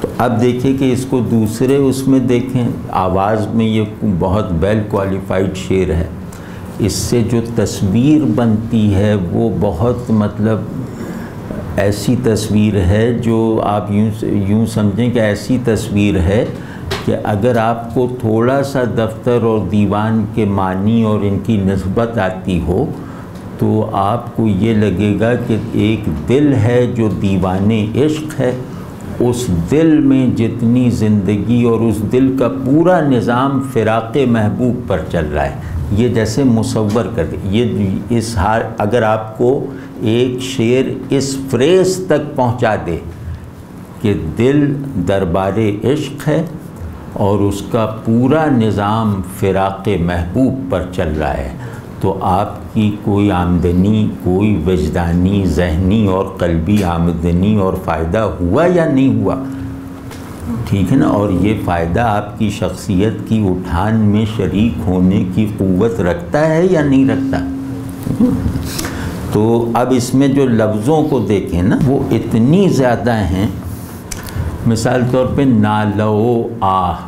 تو اب دیکھیں کہ اس کو دوسرے اس میں دیکھیں، آواز میں یہ بہت ویل کوالیفائڈ شعر ہے. اس سے جو تصویر بنتی ہے وہ بہت ایسی تصویر ہے جو آپ یوں سمجھیں کہ ایسی تصویر ہے کہ اگر آپ کو تھوڑا سا دفتر اور دیوان کے معنی اور ان کی نسبت آتی ہو تو آپ کو یہ لگے گا کہ ایک دل ہے جو دیوان عشق ہے، اس دل میں جتنی زندگی اور اس دل کا پورا نظام فراق محبوب پر چل رہا ہے. یہ جیسے مصور کر دے، یہ اس حال اگر آپ کو ایک شعر اس فریز تک پہنچا دے کہ دل دربار عشق ہے اور اس کا پورا نظام فراق محبوب پر چل رہا ہے، تو آپ کی کوئی آمدنی، کوئی وجدانی، ذہنی اور قلبی آمدنی اور فائدہ ہوا یا نہیں ہوا، ٹھیک ہے نا. اور یہ فائدہ آپ کی شخصیت کی اٹھان میں شریک ہونے کی قوت رکھتا ہے یا نہیں رکھتا. تو اب اس میں جو لفظوں کو دیکھیں نا وہ اتنی زیادہ ہیں. مثال طور پہ نالو آہ،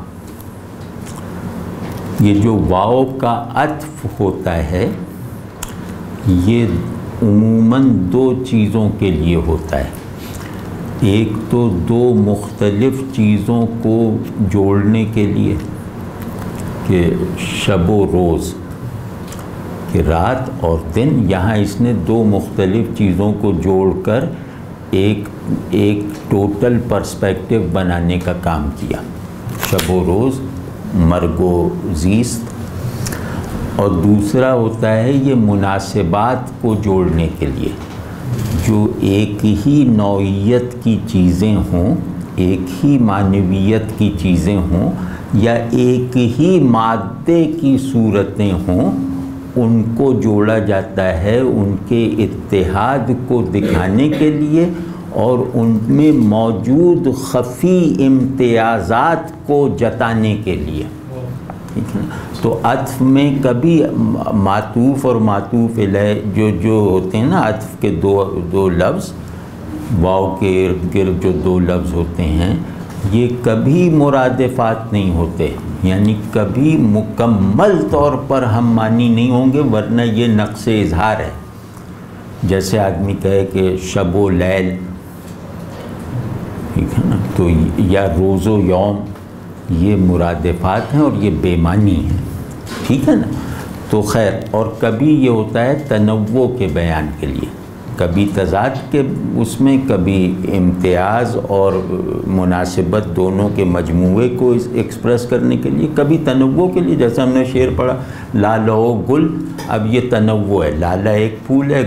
یہ جو واو کا عطف ہوتا ہے یہ عموماً دو چیزوں کے لیے ہوتا ہے. ایک تو دو مختلف چیزوں کو جوڑنے کے لیے کہ شب و روز، کہ رات اور دن، یہاں اس نے دو مختلف چیزوں کو جوڑ کر ایک ٹوٹل پرسپیکٹیو بنانے کا کام کیا. شب و روز، مرگ و زیست. اور دوسرا ہوتا ہے یہ مناسبات کو جوڑنے کے لیے، جو ایک ہی نوعیت کی چیزیں ہوں، ایک ہی معنویت کی چیزیں ہوں، یا ایک ہی مادے کی صورتیں ہوں، ان کو جوڑا جاتا ہے ان کے اتحاد کو دکھانے کے لیے اور ان میں موجود خفی امتیازات کو جتانے کے لیے. ٹھیک ہے. تو عطف میں کبھی معطوف اور معطوف علیہ جو ہوتے ہیں نا، عطف کے دو لفظ، واو کے ارد گرد جو دو لفظ ہوتے ہیں، یہ کبھی مرادفات نہیں ہوتے، یعنی کبھی مکمل طور پر ہم معنی نہیں ہوں گے، ورنہ یہ نقص اظہار ہے. جیسے آدمی کہے کہ شب و لیل، ٹھیک ہے نا، تو یا روز و یوم، یہ مرادفات ہیں اور یہ بے معنی ہیں. ٹھیک ہے نا. تو خیر، اور کبھی یہ ہوتا ہے تنوع کے بیان کے لیے، کبھی تضاد کے اس میں، کبھی امتیاز اور مناسبت دونوں کے مجموعے کو ایکسپریس کرنے کے لیے، کبھی تنوع کے لیے. جیسا ہم نے شعر پڑھا لالہ و گل، اب یہ تنوع ہے، لالہ ایک پھول ہے،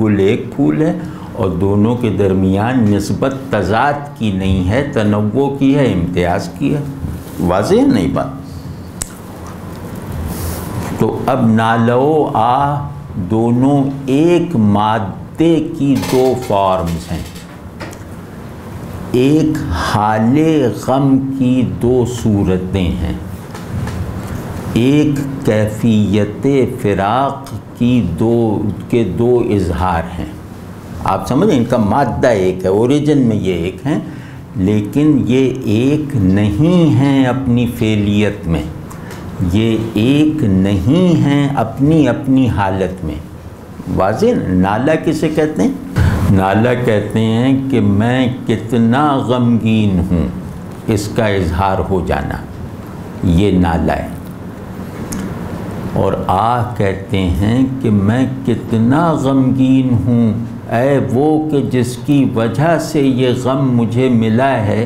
گل ایک پھول ہے، اور دونوں کے درمیان نسبت تضاد کی نہیں ہے، تنوع کی ہے، امتیاز کی ہے. واضح ہے نہیں بات؟ تو اب نالہ و آہ دونوں ایک مادے کی دو فارمز ہیں، ایک حال غم کی دو صورتیں ہیں، ایک کیفیت فراق کی دو اظہار ہیں. آپ سمجھیں، ان کا مادہ ایک ہے، اوریجن میں یہ ایک ہیں، لیکن یہ ایک نہیں ہیں اپنی فعلیت میں، یہ ایک نہیں ہیں اپنی حالت میں. واضح. نالہ کسے کہتے ہیں؟ نالہ کہتے ہیں کہ میں کتنا غمگین ہوں، اس کا اظہار ہو جانا، یہ نالہ ہے. اور آہ کہتے ہیں کہ میں کتنا غمگین ہوں، اے وہ کہ جس کی وجہ سے یہ غم مجھے ملا ہے،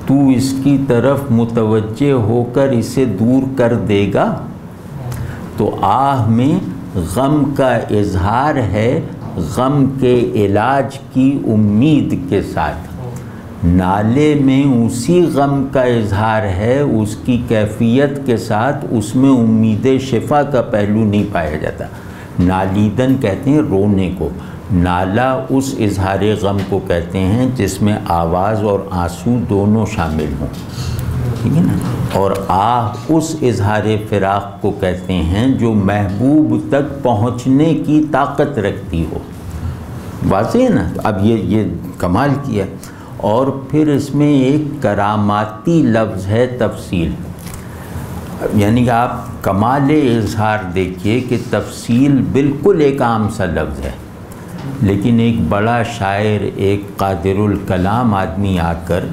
تو اس کی طرف متوجہ ہو کر اسے دور کر دے گا. تو آہ میں غم کا اظہار ہے، غم کے علاج کی امید کے ساتھ. نالے میں اسی غم کا اظہار ہے، اس کی کیفیت کے ساتھ، اس میں امید شفا کا پہلو نہیں پایا جاتا. نالیدن کہتے ہیں رونے کو، نالہ اس اظہار غم کو کہتے ہیں جس میں آواز اور آنسو دونوں شامل ہوں. ٹھیک ہے نا. اور آہ اس اظہار فراق کو کہتے ہیں جو محبوب تک پہنچنے کی طاقت رکھتی ہو. واضح ہے نا. اب یہ کمال کیا. اور پھر اس میں ایک کراماتی لفظ ہے تفصیل، یعنی کہ آپ کمال اظہار دیکھیے کہ تفصیل بالکل ایک عام سا لفظ ہے، لیکن ایک بڑا شاعر، ایک قادر الکلام آدمی آ کر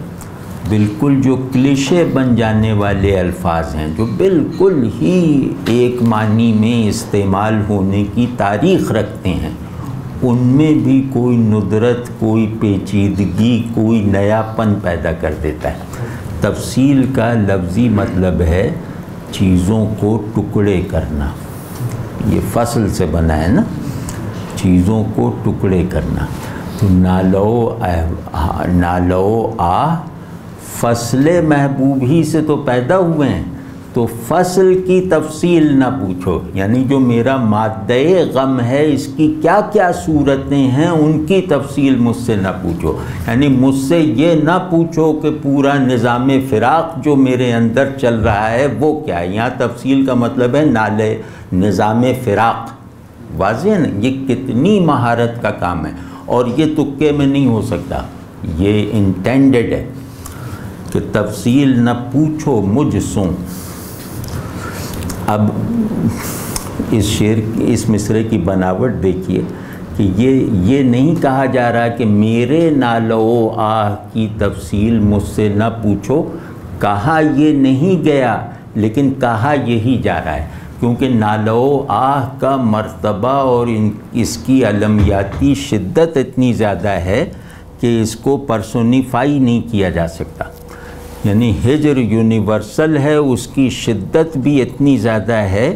بالکل جو کلیشے بن جانے والے الفاظ ہیں، جو بالکل ہی ایک معنی میں استعمال ہونے کی تاریخ رکھتے ہیں، ان میں بھی کوئی ندرت، کوئی پیچیدگی، کوئی نیا پن پیدا کر دیتا ہے. تفصیل کا لفظی مطلب ہے چیزوں کو ٹکڑے کرنا. یہ فصل سے بنا ہے نا، چیزوں کو ٹکڑے کرنا. تو نالو آہ فصل محبوب ہی سے تو پیدا ہوئے ہیں، تو فصل کی تفصیل نہ پوچھو، یعنی جو میرا مادہ غم ہے اس کی کیا کیا صورتیں ہیں ان کی تفصیل مجھ سے نہ پوچھو. یعنی مجھ سے یہ نہ پوچھو کہ پورا نظام فراق جو میرے اندر چل رہا ہے وہ کیا ہے. یہاں تفصیل کا مطلب ہے نالے نظام فراق. واضح ہے نا. یہ کتنی مہارت کا کام ہے، اور یہ تکے میں نہیں ہو سکتا، یہ انٹینڈڈ ہے کہ تفصیل نہ پوچھو مجھ سوں. اب اس شعر اس مصرے کی بناوٹ دیکھیے کہ یہ نہیں کہا جا رہا کہ میرے نالو و آہ کی تفصیل مجھ سے نہ پوچھو، کہا یہ نہیں گیا لیکن کہا یہی جا رہا ہے، کیونکہ نالو و آہ کا مرتبہ اور اس کی علمیاتی شدت اتنی زیادہ ہے کہ اس کو پرسونیفائی نہیں کیا جا سکتا. یعنی ہجر یونیورسل ہے، اس کی شدت بھی اتنی زیادہ ہے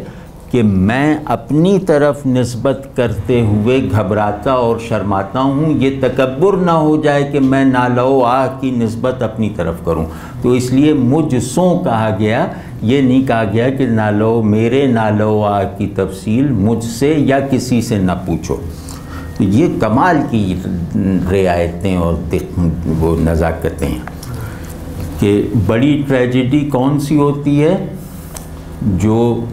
کہ میں اپنی طرف نسبت کرتے ہوئے گھبراتا اور شرماتا ہوں. یہ تکبر نہ ہو جائے کہ میں نالو و آہ کی نسبت اپنی طرف کروں، تو اس لیے مجھ سوں کہا گیا، یہ نہیں کہا گیا کہ میرے نالو و آہ کی تفصیل مجھ سے یا کسی سے نہ پوچھو. تو یہ کمال کی رعایتیں اور وہ نزاکتیں ہیں کہ بڑی ٹریجڈی کون سی ہوتی ہے؟ جو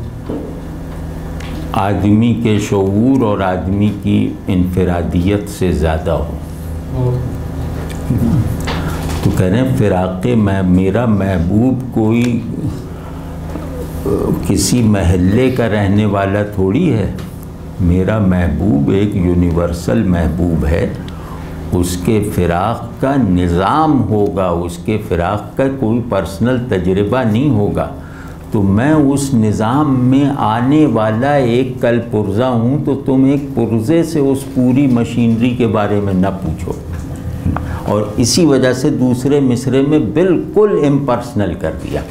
آدمی کے شعور اور آدمی کی انفرادیت سے زیادہ ہو. تو کہہ رہے ہیں فراق میرا محبوب کوئی کسی محلے کا رہنے والا تھوڑی ہے، میرا محبوب ایک یونیورسل محبوب ہے. اس کے فراق کا نظام ہوگا، اس کے فراق کا کوئی پرسنل تجربہ نہیں ہوگا. تو میں اس نظام میں آنے والا ایک کل پرزہ ہوں، تو تم ایک پرزے سے اس پوری مشینری کے بارے میں نہ پوچھو. اور اسی وجہ سے دوسرے مصرے میں بالکل امپرسنل کر دیا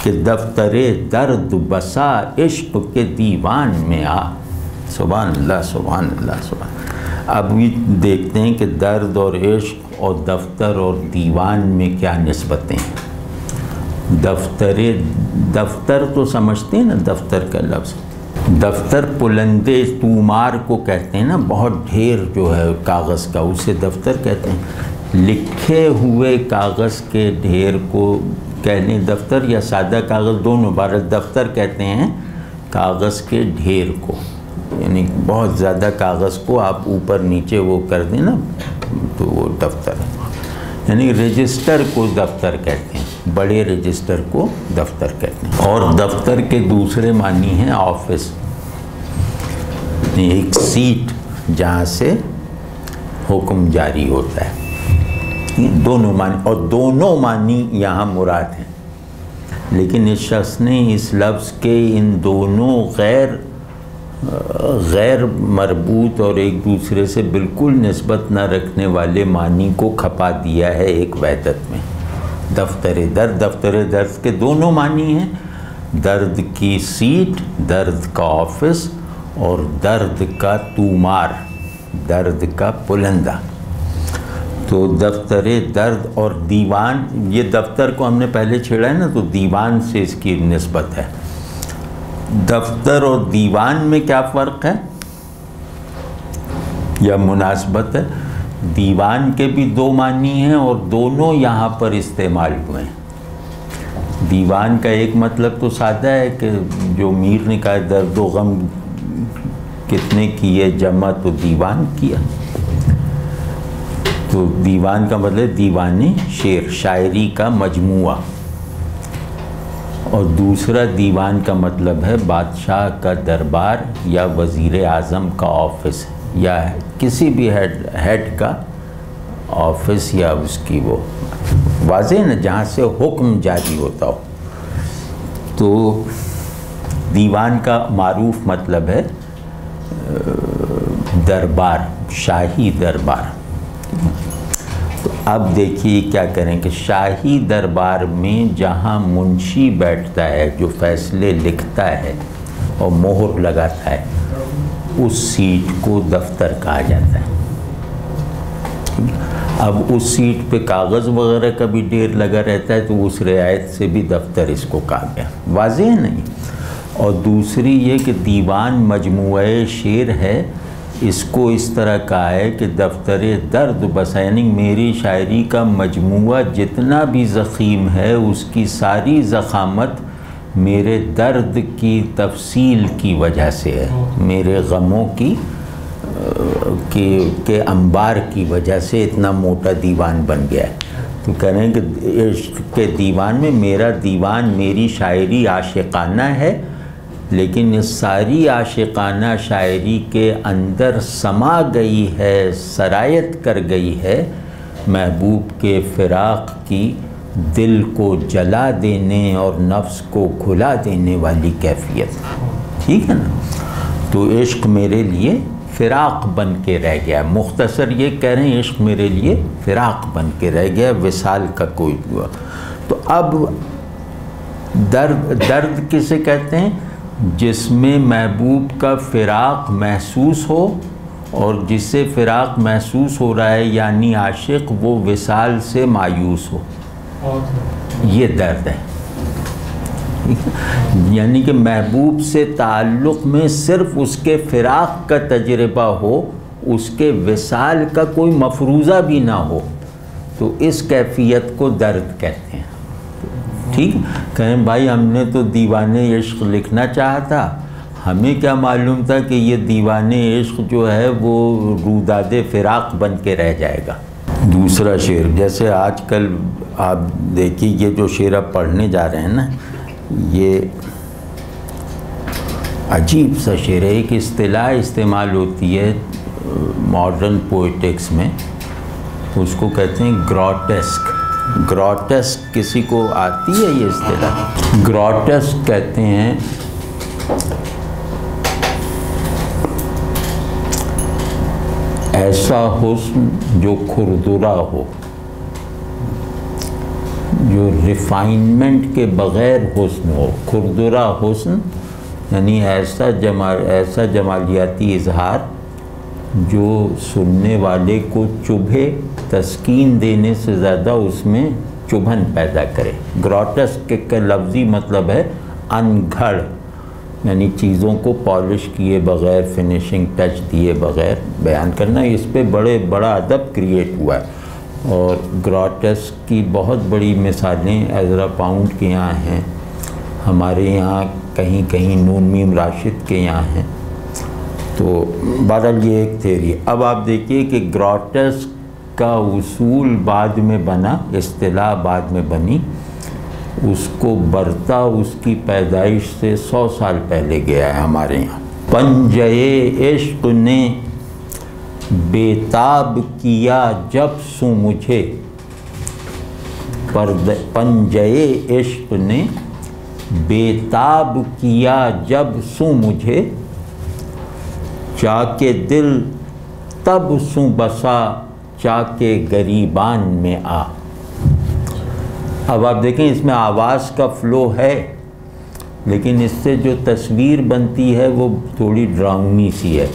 کہ دفتر درد بسا عشق کے دیوان میں آ. سبحان اللہ سبحان اللہ سبحان. اب بھی دیکھتے ہیں کہ درد اور عشق اور دفتر اور دیوان میں کیا نسبتیں ہیں. دفتر تو سمجھتے ہیں نا، دفتر کا لفظ، دفتر پلندے تومار کو کہتے ہیں نا، بہت ڈھیر جو ہے کاغذ کا، اسے دفتر کہتے ہیں. لکھے ہوئے کاغذ کے ڈھیر کو کہہ لیں دفتر، یا سادہ کاغذ، دونوں بارہ دفتر کہتے ہیں کاغذ کے ڈھیر کو. یعنی بہت زیادہ کاغذ کو آپ اوپر نیچے وہ کر دیں نا، تو وہ دفتر ہے. یعنی رجسٹر کو دفتر کہتے ہیں، بڑے رجسٹر کو دفتر کہتے ہیں. اور دفتر کے دوسرے معنی ہیں آفس، ایک سیٹ جہاں سے حکم جاری ہوتا ہے. یہ دونوں معنی، اور دونوں معنی یہاں مراد ہیں. لیکن اس شخص نے اس لفظ کے ان دونوں غیر مربوط اور ایک دوسرے سے بالکل نسبت نہ رکھنے والے معنی کو کھپا دیا ہے ایک وحدت میں. دفتر درد کے دونوں معنی ہیں، درد کی سیٹ، درد کا آفس، اور درد کا تومار، درد کا پلندہ. تو دفتر درد اور دیوان، یہ دفتر کو ہم نے پہلے چھیڑا ہے نا، تو دیوان سے اس کی نسبت ہے. دفتر اور دیوان میں کیا فرق ہے یا مناسبت ہے؟ دیوان کے بھی دو معنی ہیں اور دونوں یہاں پر استعمال ہوئے ہیں. دیوان کا ایک مطلب تو سادہ ہے کہ جو میر نے کہا درد و غم کتنے کیے جمع تو دیوان کیا. تو دیوان کا مطلب دیوانی شعر، شاعری کا مجموعہ. اور دوسرا دیوان کا مطلب ہے بادشاہ کا دربار یا وزیر اعظم کا آفس، یا کسی بھی ہیڈ کا آفس، یا اس کی وہ واضح نا جہاں سے حکم جاری ہوتا ہو. تو دیوان کا معروف مطلب ہے دربار، شاہی دربار. تو اب دیکھیے کیا کریں کہ شاہی دربار میں جہاں منشی بیٹھتا ہے جو فیصلے لکھتا ہے اور مہر لگاتا ہے، اس سیٹ کو دفتر کہا جاتا ہے. اب اس سیٹ پہ کاغذ وغیرہ کا بھی ڈھیر لگا رہتا ہے، تو اس رعایت سے بھی دفتر اس کو کہا گیا. واضح نہیں. اور دوسری یہ کہ دیوان مجموعہ شعر ہے، اس کو اس طرح کہا ہے کہ دفتر درد بس، یعنی میری شاعری کا مجموعہ جتنا بھی ضخیم ہے اس کی ساری ضخامت میرے درد کی تفصیل کی وجہ سے ہے، میرے غموں کے انبار کی وجہ سے اتنا موٹا دیوان بن گیا ہے. تو کہہ رہے ہیں کہ عشق کے دیوان میں میرا دیوان، میری شاعری عاشقانہ ہے، لیکن اس ساری عاشقانہ شاعری کے اندر سما گئی ہے، سرایت کر گئی ہے محبوب کے فراق کی دل کو جلا دینے اور نفس کو کھلا دینے والی کیفیت، ٹھیک ہے نا؟ تو عشق میرے لیے فراق بن کے رہ گیا. مختصر یہ کہہ رہے ہیں عشق میرے لیے فراق بن کے رہ گیا، وصال کا کوئی ہوا. تو اب درد کسے کہتے ہیں؟ جس میں محبوب کا فراق محسوس ہو، اور جس سے فراق محسوس ہو رہا ہے یعنی عاشق وہ وصال سے مایوس ہو، یہ درد ہے. یعنی کہ محبوب سے تعلق میں صرف اس کے فراق کا تجربہ ہو، اس کے وصال کا کوئی مفروضہ بھی نہ ہو، تو اس کیفیت کو درد کہتے ہیں. ٹھیک، کہیں بھائی ہم نے تو دیوان عشق لکھنا چاہا تھا، ہمیں کیا معلوم تھا کہ یہ دیوان عشق جو ہے وہ روداد فراق بن کے رہ جائے گا. دوسرا شعر، جیسے آج کل آپ دیکھیے یہ جو شعر آپ پڑھنے جا رہے ہیں نا، یہ عجیب سا شعر ہے. ایک اصطلاح استعمال ہوتی ہے ماڈرن پوئٹکس میں، اس کو کہتے ہیں گروٹیسک. گروٹیسک کسی کو آتی ہے یہ اصطلاح؟ گروٹیسک کہتے ہیں ایسا حسن جو کھردرا ہو، جو ریفائنمنٹ کے بغیر حسن ہو. کھردرا حسن یعنی ایسا جمالیاتی اظہار جو سننے والے کو چبھے، تسکین دینے سے زیادہ اس میں چبھن پیدا کرے. گروٹیسک کا لفظی مطلب ہے انگھڑ، یعنی چیزوں کو پالش کیے بغیر، فنیشنگ ٹچ دیے بغیر بیان کرنا. اس پہ بڑا ادب کریٹ ہوا ہے، اور گروٹیسک کی بہت بڑی مثالیں عزرا پاؤنڈ کے یہاں ہیں، ہمارے یہاں کہیں نون میم راشد کے یہاں ہیں. تو بہرحال یہ ایک تھیوری. اب آپ دیکھیے کہ گروٹیسک کا اصول بعد میں بنا، اصطلاح بعد میں بنی، اس کو برتا اس کی پیدائش سے 100 سال پہلے گیا ہے ہمارے یہاں. پنجے عشق نے بےتاب کیا جب سو مجھے، پنجے عشق نے بےتاب کیا جب سو مجھے، چاکے دل تب سو بسا چاکے گریبان میں آ. اب آپ دیکھیں اس میں آواز کا فلو ہے، لیکن اس سے جو تصویر بنتی ہے وہ تھوڑی ڈراؤنی سی ہے،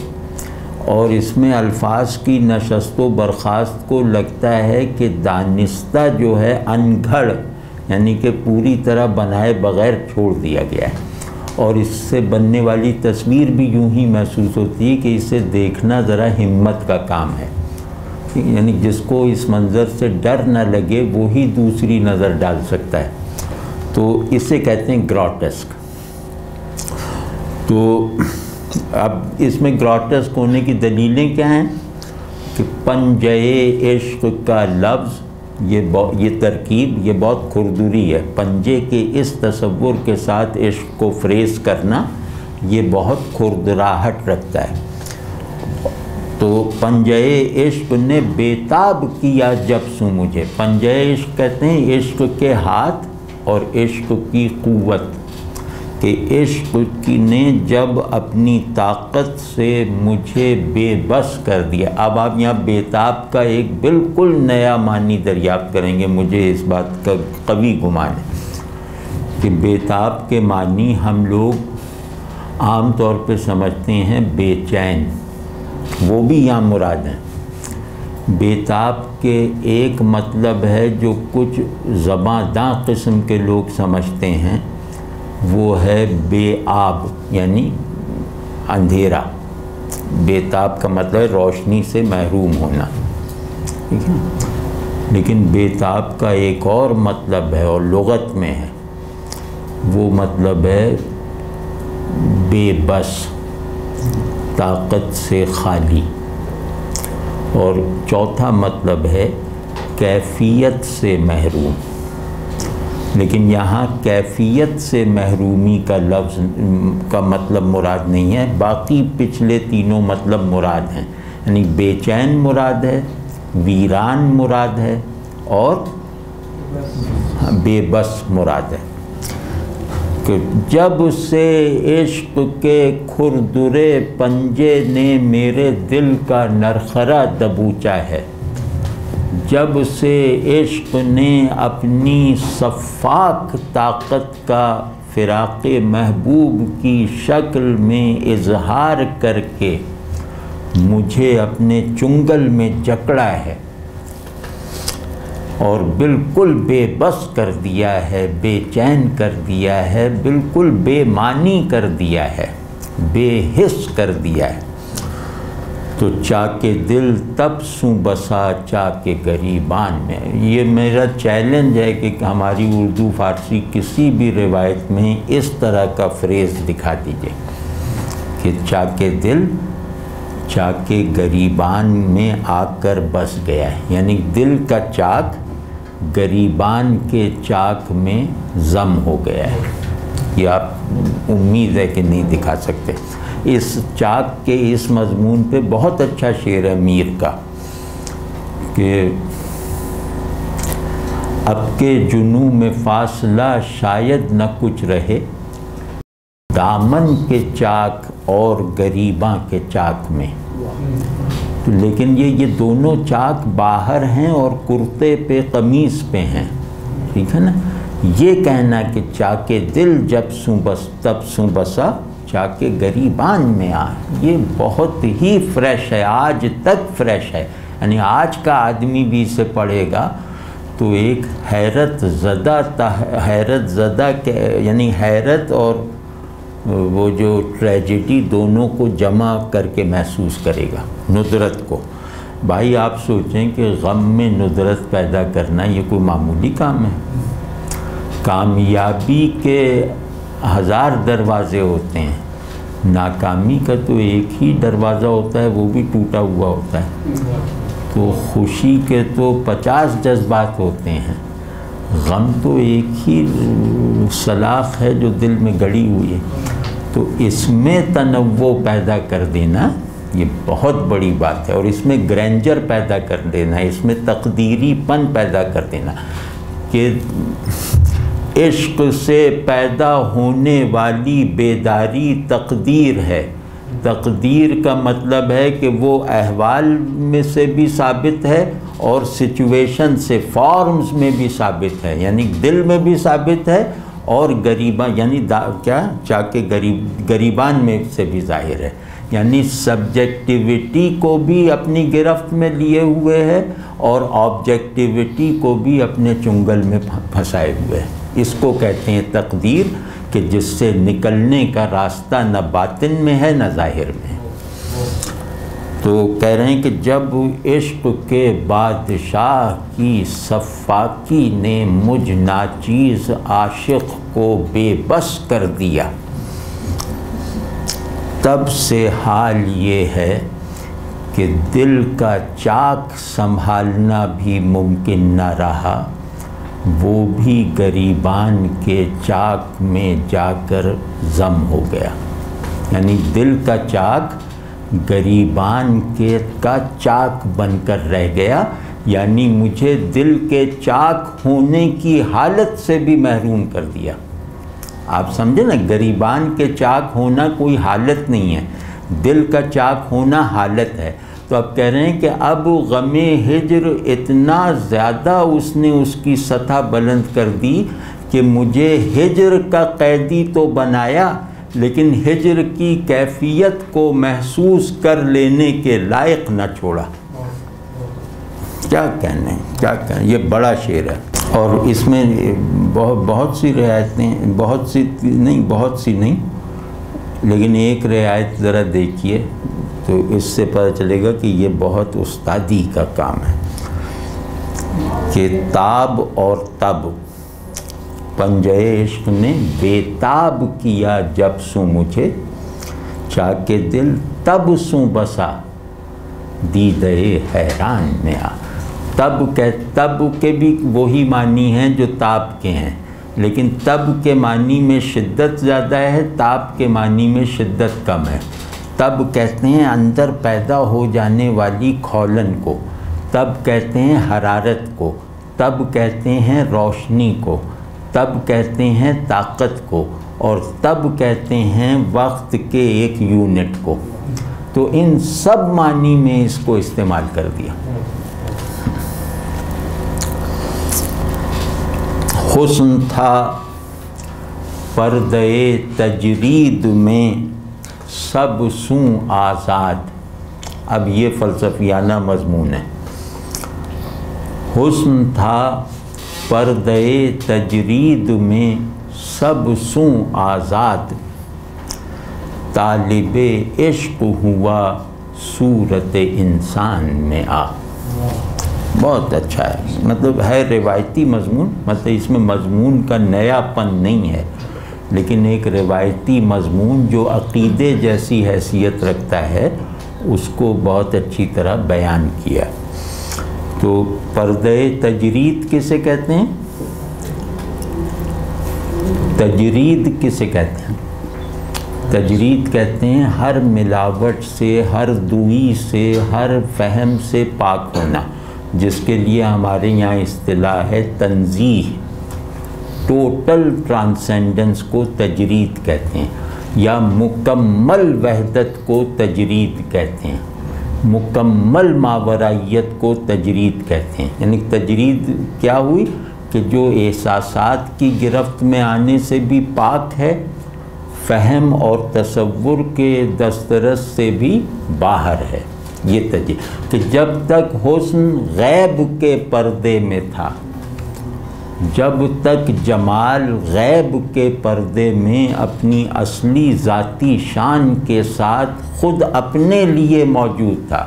اور اس میں الفاظ کی نشست و برخاست کو لگتا ہے کہ دانستہ جو ہے انگھڑ، یعنی کہ پوری طرح بنائے بغیر چھوڑ دیا گیا ہے. اور اس سے بننے والی تصویر بھی یوں ہی محسوس ہوتی ہے کہ اسے دیکھنا ذرا ہمت کا کام ہے. یعنی جس کو اس منظر سے ڈر نہ لگے وہی دوسری نظر ڈال سکتا ہے. تو اسے کہتے ہیں گروٹیسک. تو اب اس میں گروٹیسک ہونے کی دلیلیں کیا ہیں؟ کہ پنجے عشق کا لفظ، یہ ترکیب یہ بہت کھردری ہے. پنجے کے اس تصور کے ساتھ عشق کو فریز کرنا یہ بہت کھردراہٹ رکھتا ہے. تو پنجے عشق نے بےتاب کیا جب سو مجھے. پنجے عشق کہتے ہیں عشق کے ہاتھ اور عشق کی قوت، کہ عشق کی نے جب اپنی طاقت سے مجھے بے بس کر دیا. اب آپ یہاں بےتاب کا ایک بالکل نیا معنی دریافت کریں گے. مجھے اس بات کا قوی گمان ہے کہ بےتاب کے معنی ہم لوگ عام طور پہ سمجھتے ہیں بے چین، وہ بھی یہاں مراد ہیں. بےتاب کے ایک مطلب ہے جو کچھ زباں داں قسم کے لوگ سمجھتے ہیں، وہ ہے بے آب یعنی اندھیرا. بےتاب کا مطلب ہے روشنی سے محروم ہونا، ٹھیک ہے. لیکن بےتاب کا ایک اور مطلب ہے اور لغت میں ہے، وہ مطلب ہے بے بس، طاقت سے خالی. اور چوتھا مطلب ہے کیفیت سے محروم. لیکن یہاں کیفیت سے محرومی کا لفظ کا مطلب مراد نہیں ہے، باقی پچھلے تینوں مطلب مراد ہیں، یعنی بے چین مراد ہے، ویران مراد ہے اور بے بس مراد ہے۔ کہ جب سے عشق کے کھردرے پنجے نے میرے دل کا نرخرا دبوچا ہے، جب سے عشق نے اپنی صفاک طاقت کا فراق محبوب کی شکل میں اظہار کر کے مجھے اپنے چنگل میں جکڑا ہے اور بالکل بے بس کر دیا ہے، بے چین کر دیا ہے، بالکل بے معنی کر دیا ہے، بے حس کر دیا ہے، تو چاکے دل تب سوں بسا چاکے گریبان میں۔ یہ میرا چیلنج ہے کہ ہماری اردو فارسی کسی بھی روایت میں اس طرح کا فریز دکھا دیجئے کہ چاکے دل چاکے گریبان میں آ کر بس گیا ہے، یعنی دل کا چاک گریبان کے چاک میں ضم ہو گیا ہے۔ یہ آپ امید ہے کہ نہیں دکھا سکتے۔ اس چاک کے اس مضمون پہ بہت اچھا شعر ہے میر کا کہ اب کے جنوں میں فاصلہ شاید نہ کچھ رہے، دامن کے چاک اور گریباں کے چاک میں۔ لیکن یہ دونوں چاک باہر ہیں اور کرتے پہ قمیص پہ ہیں، ٹھیک ہے نا۔ یہ کہنا کہ چاکے دل جب سوں بس تب سوں بسا چاکے گریبان میں آ، یہ بہت ہی فریش ہے، آج تک فریش ہے، یعنی آج کا آدمی بھی اسے پڑھے گا تو ایک حیرت زدہ یعنی حیرت اور وہ جو ٹریجڈی دونوں کو جمع کر کے محسوس کرے گا، ندرت کو۔ بھائی آپ سوچیں کہ غم میں ندرت پیدا کرنا یہ کوئی معمولی کام ہے؟ کامیابی کے 1000 دروازے ہوتے ہیں، ناکامی کا تو ایک ہی دروازہ ہوتا ہے، وہ بھی ٹوٹا ہوا ہوتا ہے۔ تو خوشی کے تو 50 جذبات ہوتے ہیں، غم تو ایک ہی سلاخ ہے جو دل میں گڑی ہوئی ہے۔ تو اس میں تنوع پیدا کر دینا یہ بہت بڑی بات ہے، اور اس میں گرینجر پیدا کر دینا، اس میں تقدیری پن پیدا کر دینا کہ عشق سے پیدا ہونے والی بیداری تقدیر ہے۔ تقدیر کا مطلب ہے کہ وہ احوال میں سے بھی ثابت ہے اور سچویشن سے فارمز میں بھی ثابت ہے، یعنی دل میں بھی ثابت ہے اور گریبان یعنی چاکے گریبان میں سے بھی ظاہر ہے، یعنی سبجیکٹیوٹی کو بھی اپنی گرفت میں لیے ہوئے ہے اور آبجیکٹیوٹی کو بھی اپنے چنگل میں پھنسائے ہوئے ہے۔ اس کو کہتے ہیں تقدیر، کہ جس سے نکلنے کا راستہ نہ باطن میں ہے نہ ظاہر میں۔ تو کہہ رہے ہیں کہ جب عشق کے بادشاہ کی صفاکی نے مجھ ناچیز عاشق کو بے بس کر دیا، تب سے حال یہ ہے کہ دل کا چاک سنبھالنا بھی ممکن نہ رہا، وہ بھی گریبان کے چاک میں جا کر ضم ہو گیا، یعنی دل کا چاک گریبان کا چاک بن کر رہ گیا، یعنی مجھے دل کے چاک ہونے کی حالت سے بھی محروم کر دیا۔ آپ سمجھے نا، گریبان کے چاک ہونا کوئی حالت نہیں ہے، دل کا چاک ہونا حالت ہے۔ تو اب کہہ رہے ہیں کہ اب غم ہجر اتنا زیادہ اس نے اس کی سطح بلند کر دی کہ مجھے ہجر کا قیدی تو بنایا، لیکن ہجر کی کیفیت کو محسوس کر لینے کے لائق نہ چھوڑا۔ کیا کہنے، کیا کہنے، یہ بڑا شعر ہے۔ اور اس میں بہت سی رعایتیں، بہت سی نہیں، لیکن ایک رعایت ذرا دیکھیے تو اس سے پتہ چلے گا کہ یہ بہت استادی کا کام ہے کہ تاب اور تب پنجے عشق نے بے تاب کیا جب سوں مجھے، چاکے دل تب سوں بسا دیدے حیران میں آ۔ تب کے بھی وہی معنی ہیں جو تاب کے ہیں، لیکن تب کے معنی میں شدت زیادہ ہے، تاب کے معنی میں شدت کم ہے۔ تب کہتے ہیں اندر پیدا ہو جانے والی کھولن کو، تب کہتے ہیں حرارت کو، تب کہتے ہیں روشنی کو، تب کہتے ہیں طاقت کو، اور تب کہتے ہیں وقت کے ایک یونٹ کو۔ تو ان سب معنی میں اس کو استعمال کر دیا۔ حسن تھا پردے تجرید میں سب سوں آزاد۔ اب یہ فلسفیانہ مضمون ہے۔ حسن تھا پردے تجرید میں سب سوں آزاد، طالب عشق ہوا صورت انسان میں آ۔ بہت اچھا ہے، مطلب ہے روایتی مضمون، مطلب اس میں مضمون کا نیا پن نہیں ہے، لیکن ایک روایتی مضمون جو عقیدے جیسی حیثیت رکھتا ہے اس کو بہت اچھی طرح بیان کیا۔ تو پردے تجرید کسے کہتے ہیں؟ تجرید کسے کہتے ہیں؟ تجرید کہتے ہیں ہر ملاوٹ سے، ہر دوئی سے، ہر فہم سے پاک ہونا، جس کے لیے ہمارے یہاں اصطلاح ہے تنزیہ۔ ٹوٹل ٹرانسینڈنس کو تجرید کہتے ہیں، یا مکمل وحدت کو تجرید کہتے ہیں، مکمل ماورائیت کو تجرید کہتے ہیں۔ یعنی تجرید کیا ہوئی کہ جو احساسات کی گرفت میں آنے سے بھی پاک ہے، فہم اور تصور کے دسترس سے بھی باہر ہے۔ یہ تجرید کہ جب تک حسن غیب کے پردے میں تھا، جب تک جمال غیب کے پردے میں اپنی اصلی ذاتی شان کے ساتھ خود اپنے لیے موجود تھا،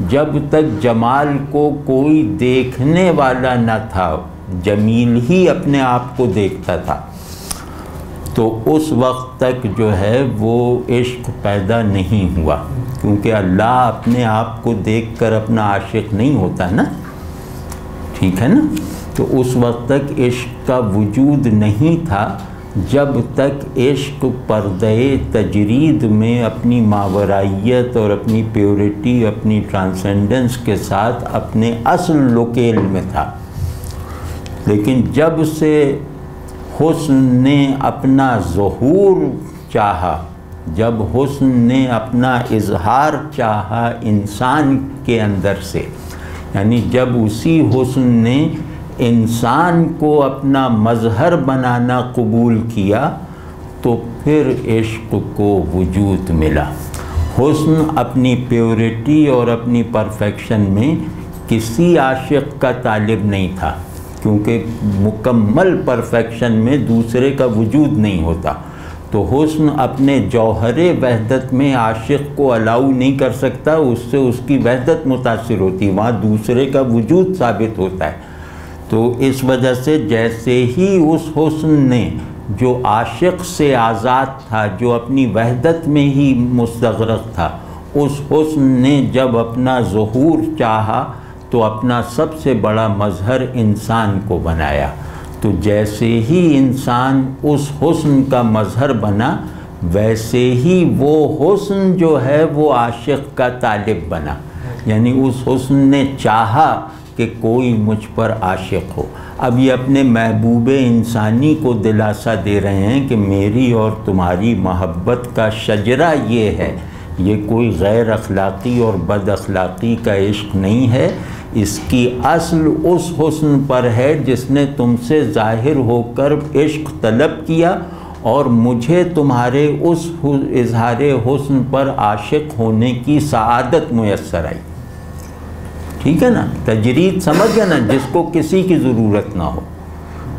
جب تک جمال کو کوئی دیکھنے والا نہ تھا، جمیل ہی اپنے آپ کو دیکھتا تھا، تو اس وقت تک جو ہے وہ عشق پیدا نہیں ہوا، کیونکہ اللہ اپنے آپ کو دیکھ کر اپنا عاشق نہیں ہوتا نا، ٹھیک ہے نا؟ تو اس وقت تک عشق کا وجود نہیں تھا جب تک عشق پردے تجرید میں اپنی ماورائیت اور اپنی پیورٹی، اپنی ٹرانسینڈنس کے ساتھ اپنے اصل لوکیل میں تھا۔ لیکن جب سے حسن نے اپنا ظہور چاہا، جب حسن نے اپنا اظہار چاہا انسان کے اندر سے، یعنی جب اسی حسن نے انسان کو اپنا مظہر بنانا قبول کیا، تو پھر عشق کو وجود ملا۔ حسن اپنی پیورٹی اور اپنی پرفیکشن میں کسی عاشق کا طالب نہیں تھا، کیونکہ مکمل پرفیکشن میں دوسرے کا وجود نہیں ہوتا۔ تو حسن اپنے جوہر وحدت میں عاشق کو الاؤ نہیں کر سکتا، اس سے اس کی وحدت متاثر ہوتی، وہاں دوسرے کا وجود ثابت ہوتا ہے۔ تو اس وجہ سے جیسے ہی اس حسن نے جو عاشق سے آزاد تھا، جو اپنی وحدت میں ہی مستغرق تھا، اس حسن نے جب اپنا ظہور چاہا تو اپنا سب سے بڑا مظہر انسان کو بنایا۔ تو جیسے ہی انسان اس حسن کا مظہر بنا، ویسے ہی وہ حسن جو ہے وہ عاشق کا طالب بنا، یعنی اس حسن نے چاہا کہ کوئی مجھ پر عاشق ہو۔ اب یہ اپنے محبوب انسانی کو دلاسا دے رہے ہیں کہ میری اور تمہاری محبت کا شجرہ یہ ہے، یہ کوئی غیر اخلاقی اور بد اخلاقی کا عشق نہیں ہے، اس کی اصل اس حسن پر ہے جس نے تم سے ظاہر ہو کر عشق طلب کیا، اور مجھے تمہارے اس اظہار حسن پر عاشق ہونے کی سعادت میسر آئی۔ ٹھیک ہے نا؟ تجرید سمجھ گیا نا، جس کو کسی کی ضرورت نہ ہو،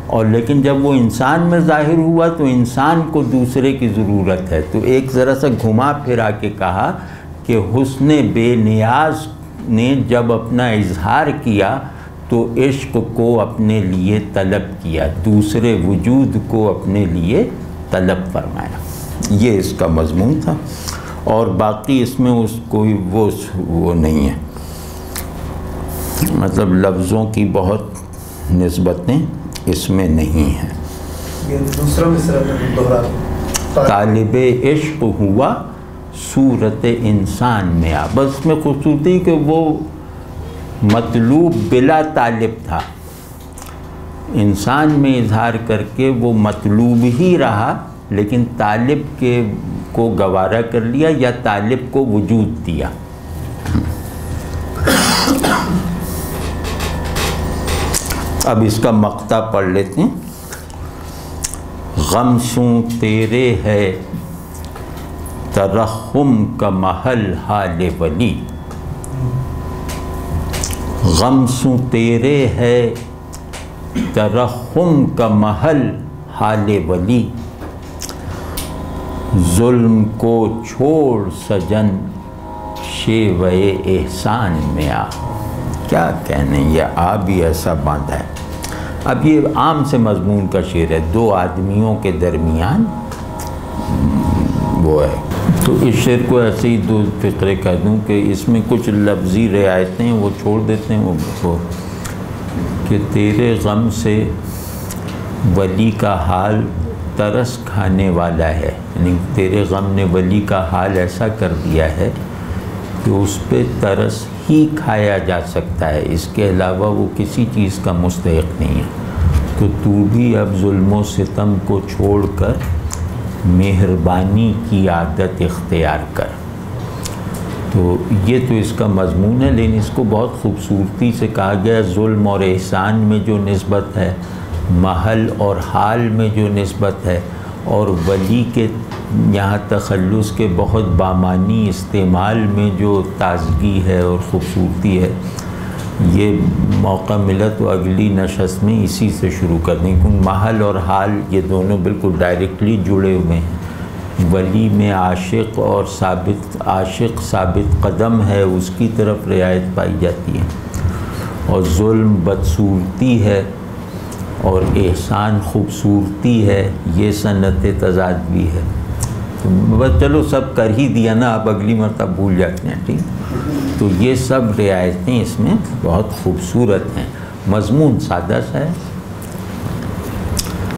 اور لیکن جب وہ انسان میں ظاہر ہوا تو انسان کو دوسرے کی ضرورت ہے۔ تو ایک ذرا سا گھما پھرا کے کہا کہ حسن بے نیاز نے جب اپنا اظہار کیا تو عشق کو اپنے لیے طلب کیا، دوسرے وجود کو اپنے لیے طلب فرمایا۔ یہ اس کا مضمون تھا، اور باقی اس میں اس کوئی وہ نہیں ہے، مطلب لفظوں کی بہت نسبتیں اس میں نہیں ہیں۔ یہ دوسرا مصرع میں دوہرا طالب عشق ہوا صورت انسان میں آ. بس میں خوبصورتی کہ وہ مطلوب بلا طالب تھا، انسان میں اظہار کر کے وہ مطلوب ہی رہا، لیکن طالب کے کو گوارا کر لیا یا طالب کو وجود دیا. اب اس کا مقطع پڑھ لیتے ہیں. غم سوں تیرے ہے ترحم کا محل حال ولی، غم سوں تیرے ہے ترحم کا محل حال ولی، ظلم کو چھوڑ سجن شیوے احسان میں آ. کیا کہنے، یہ آ بھی ایسا باندھا ہے. اب یہ عام سے مضمون کا شعر ہے، دو آدمیوں کے درمیان وہ ہے. تو اس شعر کو ایسے ہی دو فقرے کہہ دوں کہ اس میں کچھ لفظی رعایتیں وہ چھوڑ دیتے ہیں وہ کہ تیرے غم سے ولی کا حال ترس کھانے والا ہے، یعنی تیرے غم نے ولی کا حال ایسا کر دیا ہے کہ اس پہ ترس ہی کھایا جا سکتا ہے، اس کے علاوہ وہ کسی چیز کا مستحق نہیں ہے. تو بھی اب ظلم و ستم کو چھوڑ کر مہربانی کی عادت اختیار کر. تو یہ تو اس کا مضمون ہے، لیکن اس کو بہت خوبصورتی سے کہا گیا. ظلم اور احسان میں جو نسبت ہے، محل اور حال میں جو نسبت ہے، اور ولی کے یہاں تخلص کے بہت بامانی استعمال میں جو تازگی ہے اور خوبصورتی ہے، یہ موقع ملا تو اگلی نشست میں اسی سے شروع کر دیں، کیونکہ محل اور حال یہ دونوں بالکل ڈائریکٹلی جڑے ہوئے ہیں. ولی میں عاشق اور ثابت قدم ہے، اس کی طرف رعایت پائی جاتی ہے، اور ظلم بدصورتی ہے اور احسان خوبصورتی ہے، یہ صنعت تضاد بھی ہے. تو بس چلو سب کر ہی دیا نا، اب اگلی مرتبہ بھول جاتے ہیں. ٹھیک، تو یہ سب رعایتیں اس میں بہت خوبصورت ہیں. مضمون سادہ سا ہے،